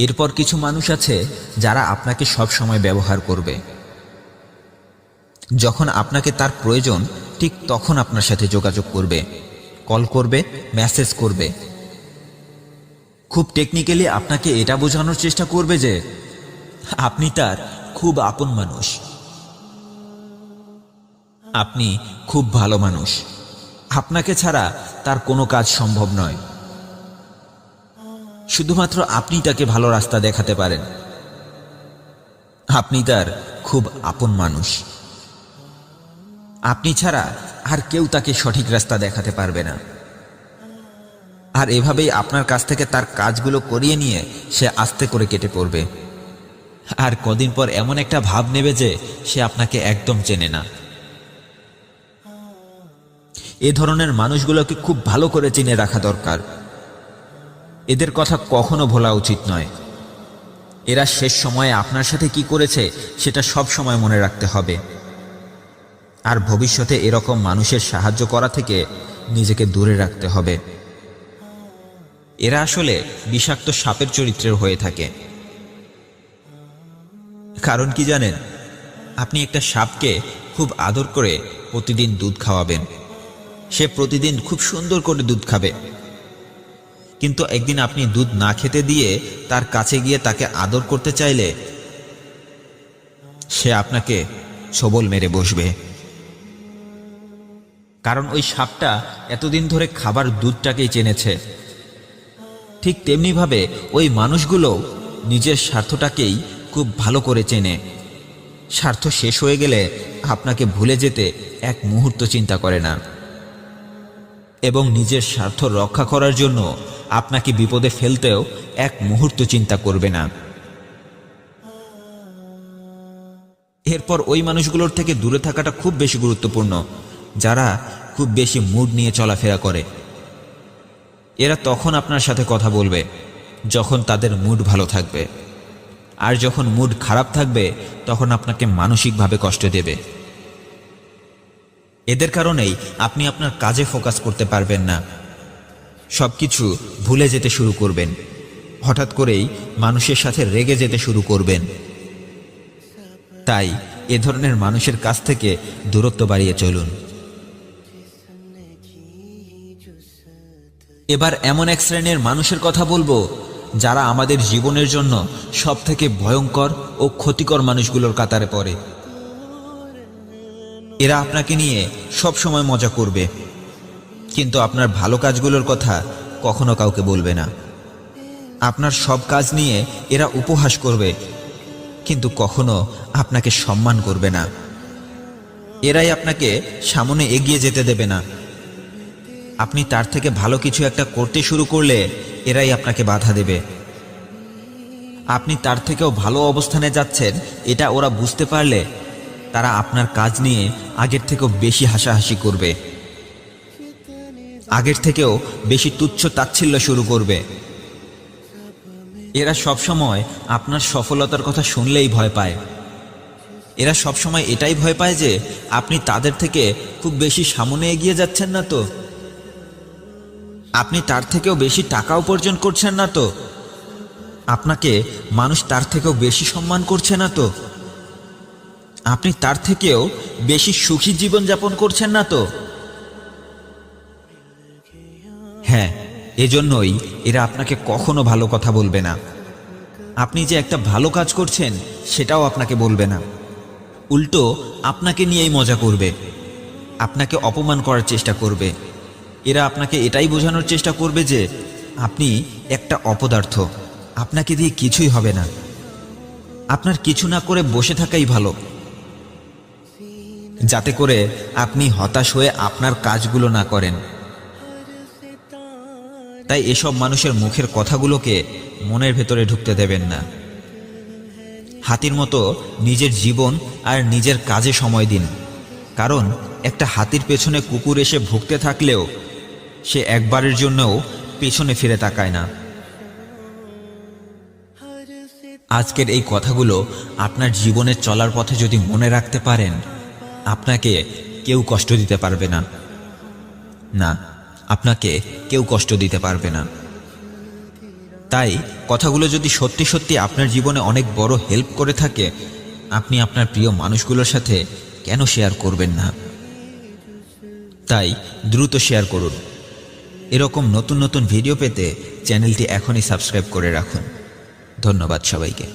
এরপর কিছু মানুষ আছে যারা আপনাকে সব সময় ব্যবহার করবে। যখন আপনাকে তার প্রয়োজন ঠিক তখন আপনার সাথে যোগাযোগ করবে, কল করবে, মেসেজ করবে। খুব টেকনিক্যালি আপনাকে এটা বোঝানোর চেষ্টা করবে যে আপনি তার খুব আপন মানুষ, আপনি খুব ভালো মানুষ, আপনাকে ছাড়া তার কোনো কাজ সম্ভব নয়। শুধুমাত্র আপনি তাকে ভালো রাস্তা দেখাতে পারেন। আপনি তার খুব আপন মানুষ, আপনি ছাড়া আর কেউ তাকে সঠিক রাস্তা দেখাতে পারবে না। আর এভাবেই আপনার কাছ থেকে তার কাজগুলো করিয়ে নিয়ে সে আস্তে করে কেটে পড়বে। আর কদিন পর এমন একটা ভাব নেবে যে সে আপনাকে একদম চেনে না। এ ধরনের মানুষগুলোকে খুব ভালো করে চিনে রাখা দরকার। এদের কথা কখনো ভোলা উচিত নয়। এরা শেষ সময়ে আপনার সাথে কি করেছে সেটা সব সময় মনে রাখতে হবে। আর ভবিষ্যতে এরকম মানুষের সাহায্য করা থেকে নিজেকে দূরে রাখতে হবে। এরা আসলে বিষাক্ত সাপের চরিত্রের হয়ে থাকে। কারণ কি জানেন, আপনি একটা সাপকে খুব আদর করে প্রতিদিন দুধ খাওয়াবেন, সে প্রতিদিন খুব সুন্দর করে দুধ খাবে। কিন্তু একদিন আপনি দুধ না খেতে দিয়ে তার কাছে গিয়ে তাকে আদর করতে চাইলে সে আপনাকে ছোবল মেরে বসবে। কারণ ওই সাপটা এতদিন ধরে খাবার দুধটাকেই চেনেছে। ঠিক তেমনিভাবে ওই মানুষগুলো নিজের স্বার্থটাকেই খুব ভালো করে চেনে। স্বার্থ শেষ হয়ে গেলে আপনাকে ভুলে যেতে এক মুহূর্ত চিন্তা করে না, এবং নিজের স্বার্থ রক্ষা করার জন্য আপনাকে বিপদে ফেলতেও এক মুহূর্ত চিন্তা করবে না। এরপর ওই মানুষগুলোর থেকে দূরে থাকাটা খুব বেশি গুরুত্বপূর্ণ, যারা খুব বেশি মুড নিয়ে চলাফেরা করে। এরা তখন আপনার সাথে কথা বলবে যখন তাদের মুড ভালো থাকবে, আর যখন মুড খারাপ থাকবে তখন আপনাকে মানসিকভাবে কষ্ট দেবে। এদের কারণেই আপনি আপনার কাজে ফোকাস করতে পারবেন না, সবকিছু ভুলে যেতে শুরু করবেন, হঠাৎ করেই মানুষের সাথে রেগে যেতে শুরু করবেন। তাই এ ধরনের মানুষের কাছ থেকে দূরত্ব বাড়িয়ে চলুন। এবার এমন এক শ্রেণীর মানুষের কথা বলবো যারা আমাদের জীবনের জন্য সবথেকে ভয়ঙ্কর ও ক্ষতিকর মানুষগুলোর কাতারে পড়ে। এরা আপনাকে নিয়ে সব সময় মজা করবে, কিন্তু আপনার ভালো কাজগুলোর কথা কখনো কাউকে বলবে না। আপনার সব কাজ নিয়ে এরা উপহাস করবে, কিন্তু কখনো আপনাকে সম্মান করবে না। এরাই আপনাকে সামনে এগিয়ে যেতে দেবে না। আপনি তার থেকে ভালো কিছু একটা করতে শুরু করলে এরাই আপনাকে বাধা দেবে। আপনি তার থেকেও ভালো অবস্থানে যাচ্ছেন এটা ওরা বুঝতে পারলে তারা আপনার কাজ নিয়ে আগের থেকেও বেশি হাসাহাসি করবে, আগের থেকেও বেশি তুচ্ছ তাচ্ছিল্য শুরু করবে। এরা সবসময় আপনার সফলতার কথা শুনলেই ভয় পায়। এরা সবসময় এটাই ভয় পায় যে আপনি তাদের থেকে খুব বেশি সামনে এগিয়ে যাচ্ছেন না তো। আপনি তার থেকেও বেশি টাকা উপার্জন করছেন না তো? আপনাকে মানুষ তার থেকেও বেশি সম্মান করছে না তো? আপনি তার থেকেও বেশি সুখী জীবন যাপন করছেন না তো? হ্যাঁ, এজন্যই এরা আপনাকে কখনো ভালো কথা বলবে না। আপনি যে একটা ভালো কাজ করছেন সেটাও আপনাকে বলবে না। উল্টো আপনাকে নিয়েই মজা করবে, আপনাকে অপমান করার চেষ্টা করবে। এরা আপনাকে এটাই বোঝানোর চেষ্টা করবে যে আপনি একটা অপদার্থ, আপনাকে দিয়ে কিছুই হবে না, আপনার কিছু না করে বসে থাকাই ভালো, যাতে করে আপনি হতাশ হয়ে আপনার কাজগুলো না করেন। তাই এসব মানুষের মুখের কথাগুলোকে মনের ভেতরে ঢুকতে দেবেন না। হাতির মতো নিজের জীবন আর নিজের কাজে সময় দিন, কারণ একটা হাতির পেছনে কুকুর এসে ভুগতে থাকলেও সে একবারের জন্যও পেছনে ফিরে তাকায় না। আজকের এই কথাগুলো আপনার জীবনের চলার পথে যদি মনে রাখতে পারেন, আপনাকে কেউ কষ্ট দিতে পারবে না। না, আপনাকে কেউ কষ্ট দিতে পারবে না। তাই কথাগুলো যদি সত্যি সত্যি আপনার জীবনে অনেক বড় হেল্প করে থাকে, আপনি আপনার প্রিয় মানুষগুলোর সাথে কেন শেয়ার করবেন না? তাই দ্রুত শেয়ার করুন। এরকম নতুন নতুন ভিডিও পেতে চ্যানেলটি এখনই সাবস্ক্রাইব করে রাখুন। ধন্যবাদ সবাইকে।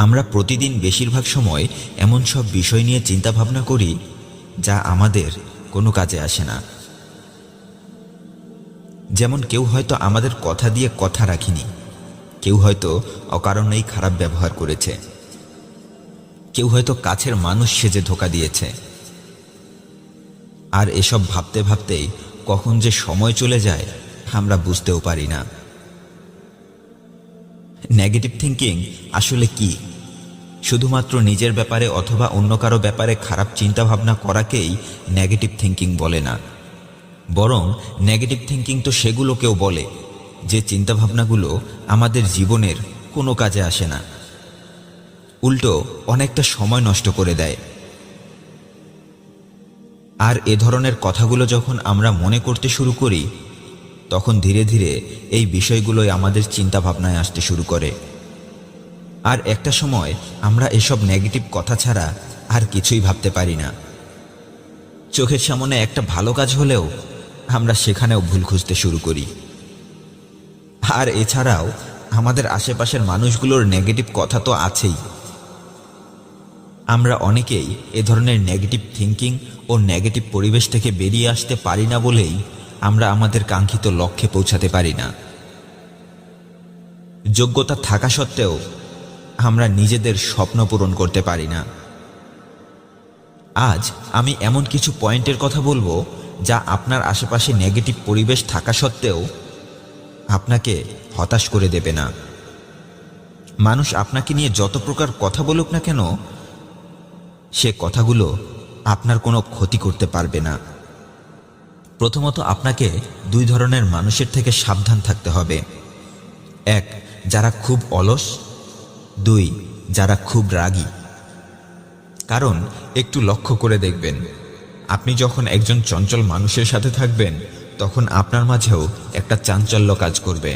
আমরা প্রতিদিন বেশিরভাগ সময় এমন সব বিষয় নিয়ে চিন্তা ভাবনা করি যা আমাদের কোনো কাজে আসে না। যেমন কেউ হয়তো আমাদের কথা দিয়ে কথা রাখিনি, কেউ হয়তো অকারণেই খারাপ ব্যবহার করেছে, কেউ হয়তো কাছের মানুষ সেজে ধোঁকা দিয়েছে। আর এসব ভাবতে ভাবতেই কখন যে সময় চলে যায় আমরা বুঝতেও পারি না। নেগেটিভ থিঙ্কিং আসলে কি? শুধুমাত্র নিজের ব্যাপারে অথবা অন্য কারো ব্যাপারে খারাপ চিন্তা ভাবনা করাকেই নেগেটিভ থিঙ্কিং বলে না, বরং নেগেটিভ থিঙ্কিং তো সেগুলোকেও বলে যে চিন্তাভাবনাগুলো আমাদের জীবনের কোনো কাজে আসে না, উল্টো অনেকটা সময় নষ্ট করে দেয়। আর এ ধরনের কথাগুলো যখন আমরা মনে করতে শুরু করি, তখন ধীরে ধীরে এই বিষয়গুলোই আমাদের চিন্তা ভাবনায় আসতে শুরু করে। আর একটা সময় আমরা এসব নেগেটিভ কথা ছাড়া আর কিছুই ভাবতে পারি না। চোখের সামনে একটা ভালো কাজ হলেও আমরা সেখানেও ভুল খুঁজতে শুরু করি। আর এছাড়াও আমাদের আশেপাশের মানুষগুলোর নেগেটিভ কথা তো আছেই। আমরা অনেকেই এ ধরনের নেগেটিভ থিঙ্কিং ও নেগেটিভ পরিবেশ থেকে বেরিয়ে আসতে পারি না বলেই আমরা আমাদের কাঙ্ক্ষিত লক্ষ্যে পৌঁছাতে পারি না। যোগ্যতা থাকা সত্ত্বেও আমরা নিজেদের স্বপ্ন পূরণ করতে পারি না। আজ আমি এমন কিছু পয়েন্টের কথা বলবো যা আপনার আশেপাশে নেগেটিভ পরিবেশ থাকা সত্ত্বেও আপনাকে হতাশ করে দেবে না। মানুষ আপনাকে নিয়ে যত প্রকার কথা বলুক না কেন, সে কথাগুলো আপনার কোনো ক্ষতি করতে পারবে না। প্রথমত আপনাকে দুই ধরনের মানুষের থেকে সাবধান থাকতে হবে। এক, যারা খুব অলস। দুই, যারা খুব রাগী। কারণ একটু লক্ষ্য করে দেখবেন, আপনি যখন একজন চঞ্চল মানুষের সাথে থাকবেন তখন আপনার মাঝেও একটা চাঞ্চল্য কাজ করবে।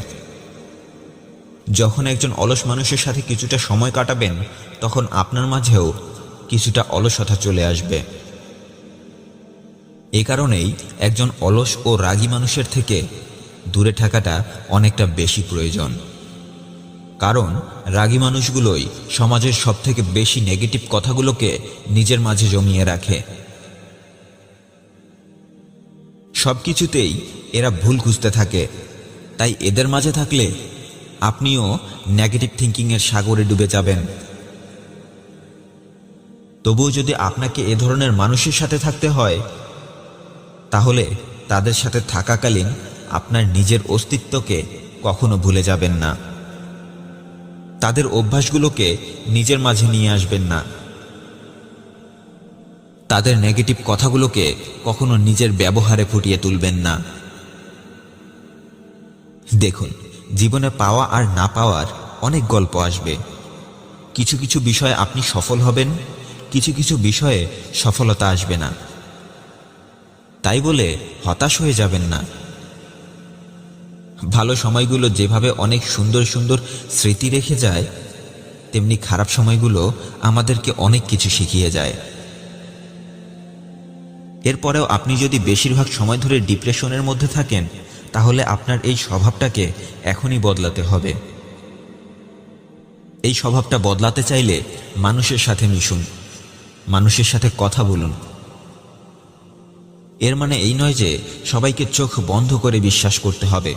যখন একজন অলস মানুষের সাথে কিছুটা সময় কাটাবেন তখন আপনার মাঝেও কিছুটা অলসতা চলে আসবে। এই কারণেই একজন অলস ও রাগী মানুষের থেকে দূরে থাকাটা অনেকটা বেশি প্রয়োজন। কারণ রাগী মানুষগুলোই সমাজের সবথেকে বেশি নেগেটিভ কথাগুলোকে নিজের মাঝে জমিয়ে রাখে। সবকিছুতেই এরা ভুল খুঁজতে থাকে, তাই এদের মাঝে থাকলে আপনিও নেগেটিভ থিঙ্কিংয়ের সাগরে ডুবে যাবেন। তবুও যদি আপনাকে এ ধরনের মানুষের সাথে থাকতে হয়, তাহলে তাদের সাথে থাকাকালীন আপনার নিজের অস্তিত্বকে কখনো ভুলে যাবেন না। তাদের অভ্যাসগুলোকে নিজের মাঝে নিয়ে আসবেন না। তাদের নেগেটিভ কথাগুলোকে কখনো নিজের ব্যবহারে ফুটিয়ে তুলবেন না। দেখুন, জীবনে পাওয়া আর না পাওয়ার অনেক গল্প আসবে। কিছু কিছু বিষয়ে আপনি সফল হবেন, কিছু কিছু বিষয়ে সফলতা আসবে না। তাই বলে হতাশ হয়ে যাবেন না। ভালো সময়গুলো যেভাবে অনেক সুন্দর সুন্দর স্মৃতি রেখে যায়, তেমনি খারাপ সময়গুলো আমাদেরকে অনেক কিছু শিখিয়ে যায়। এরপরেও আপনি যদি বেশিরভাগ সময় ধরে ডিপ্রেশনের মধ্যে থাকেন, তাহলে আপনার এই স্বভাবটাকে এখনই বদলাতে হবে। এই স্বভাবটা বদলাতে চাইলে মানুষের সাথে মিশুন, মানুষের সাথে কথা বলুন। এর মানে এই নয় যে সবাইকে চোখ বন্ধ করে বিশ্বাস করতে হবে,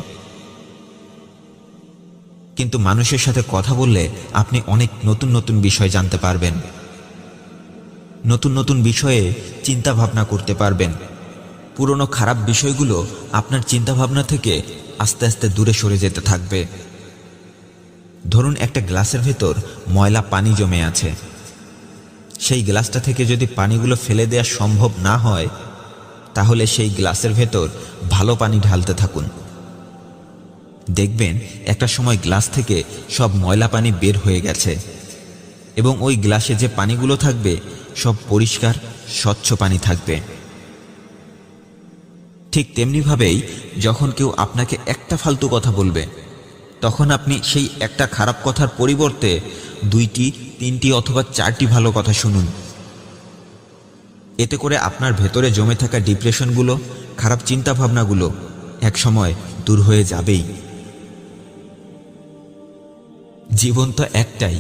কিন্তু মানুষের সাথে কথা বললে আপনি অনেক নতুন নতুন বিষয় জানতে পারবেন, নতুন নতুন বিষয়ে চিন্তা ভাবনা করতে পারবেন। পুরনো খারাপ বিষয়গুলো আপনার চিন্তাভাবনা থেকে আস্তে আস্তে দূরে সরে যেতে থাকবে। ধরুন, একটা গ্লাসের ভেতর ময়লা পানি জমে আছে। সেই গ্লাসটা থেকে যদি পানিগুলো ফেলে দেওয়া সম্ভব না হয়, তাহলে সেই গ্লাসের ভেতর ভালো পানি ঢালতে থাকুন। দেখবেন একটা সময় গ্লাস থেকে সব ময়লা পানি বের হয়ে গেছে, এবং ওই গ্লাসে যে পানিগুলো থাকবে সব পরিষ্কার স্বচ্ছ পানি থাকবে। ঠিক তেমনিভাবেই যখন কেউ আপনাকে একটা ফালতু কথা বলবে, তখন আপনি সেই একটা খারাপ কথার পরিবর্তে 2টি, 3টি অথবা 4টি ভালো কথা শুনুন। এতে করে আপনার ভেতরে জমে থাকা ডিপ্রেশনগুলো, খারাপ চিন্তাভাবনাগুলো একসময় দূর হয়ে যাবেই। জীবন তো একটাই।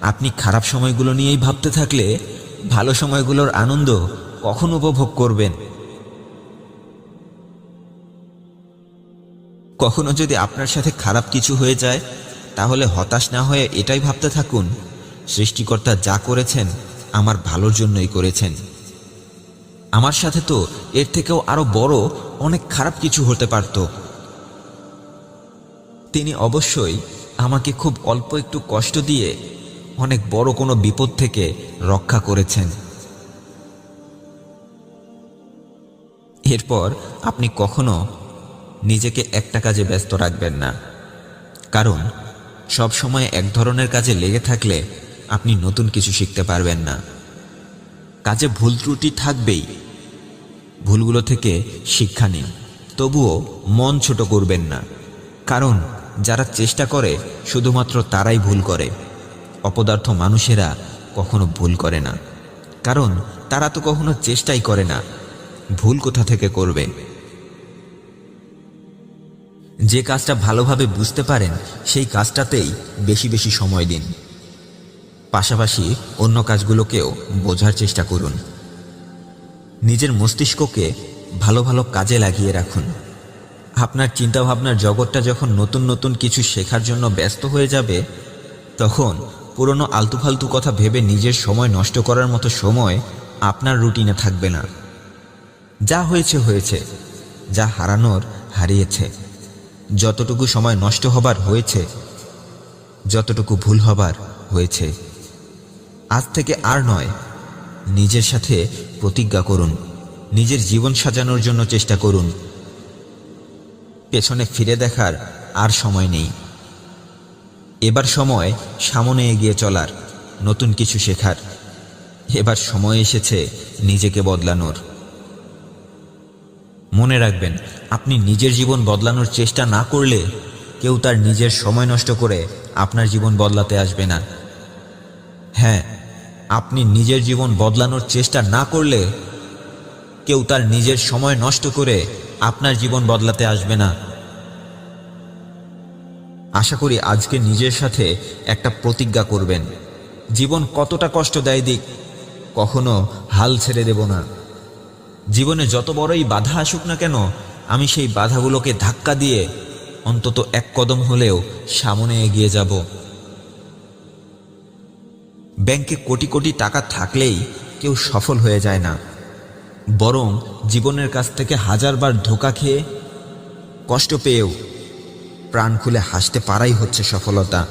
আপনি খারাপ সময়গুলো নিয়েই ভাবতে থাকলে ভালো সময়গুলোর আনন্দ কখন উপভোগ করবেন? কখনো যদি আপনার সাথে খারাপ কিছু হয়ে যায়, তাহলে হতাশ না হয়ে এটাই ভাবতে থাকুন, সৃষ্টিকর্তা যা করেছেন আমার ভালোর জন্যই করেছেন। আমার সাথে তো এর থেকেও আরো বড় অনেক খারাপ কিছু হতে পারত। তিনি অবশ্যই আমাকে খুব অল্প একটু কষ্ট দিয়ে অনেক বড় কোনো বিপদ থেকে রক্ষা করেছেন। এরপর আপনি কখনো নিজেকে একটা কাজে ব্যস্ত রাখবেন না, কারণ সব সময় এক ধরনের কাজে লেগে থাকলে আপনি নতুন কিছু শিখতে পারবেন না। কাজে ভুল ত্রুটি থাকবেই, ভুলগুলো থেকে শিক্ষা নিন। তবুও মন ছোট করবেন না, কারণ যারা চেষ্টা করে শুধুমাত্র তারাই ভুল করে। অপদার্থ মানুষেরা কখনো ভুল করে না, কারণ তারা তো কখনো চেষ্টাই করে না। ভুল কোথা থেকে করবে? যে কাজটা ভালোভাবে বুঝতে পারেন সেই কাজটাতেই বেশি বেশি সময় দিন। পাশাপাশি অন্য কাজগুলোকেও বোঝার চেষ্টা করুন। নিজের মস্তিষ্ককে ভালো ভালো কাজে লাগিয়ে রাখুন। আপনার চিন্তাভাবনার জগৎটা যখন নতুন নতুন কিছু শেখার জন্য ব্যস্ত হয়ে যাবে, তখন পুরনো আলতুফালতু কথা ভেবে নিজের সময় নষ্ট করার মতো সময় আপনার রুটিনে থাকবে না। যা হয়েছে হয়েছে, যা হারানোর হারিয়েছে। যতটুকু সময় নষ্ট হবার হয়েছে, যতটুকু ভুল হবার হয়েছে, আজ থেকে আর নয়। নিজের সাথে প্রতিজ্ঞা করুন, নিজের জীবন সাজানোর জন্য চেষ্টা করুন। পেছনে ফিরে দেখার আর সময় নেই। এবার সময় সামনে এগিয়ে চলার, নতুন কিছু শেখার। এবার সময় এসেছে নিজেকে বদলানোর। মনে রাখবেন, আপনি নিজের জীবন বদলানোর চেষ্টা না করলে কেউ তার নিজের সময় নষ্ট করে আপনার জীবন বদলাতে আসবে না। হ্যাঁ, আপনি নিজের জীবন বদলানোর চেষ্টা না করলে কেউ তার নিজের সময় নষ্ট করে আপনার জীবন বদলাতে আসবে না। আশা করি আজকে নিজের সাথে একটা প্রতিজ্ঞা করবেন, জীবন কতটা কষ্ট দেয় দিক, কখনো হাল ছেড়ে দেব না। জীবনে যত বড়ই বাধা আসুক না কেন, আমি সেই বাধাগুলোকে ধাক্কা দিয়ে অন্তত এক কদম হলেও সামনে এগিয়ে যাব। ব্যাংকে কোটি কোটি টাকা থাকলেই কেউ সফল হয়ে যায় না, বরং জীবনের কাছ থেকে হাজারবার ধোঁকা খেয়ে, কষ্ট পেয়েও প্রাণ খুলে হাসতে পারাই হচ্ছে সফলতা।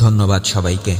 ধন্যবাদ সবাইকে।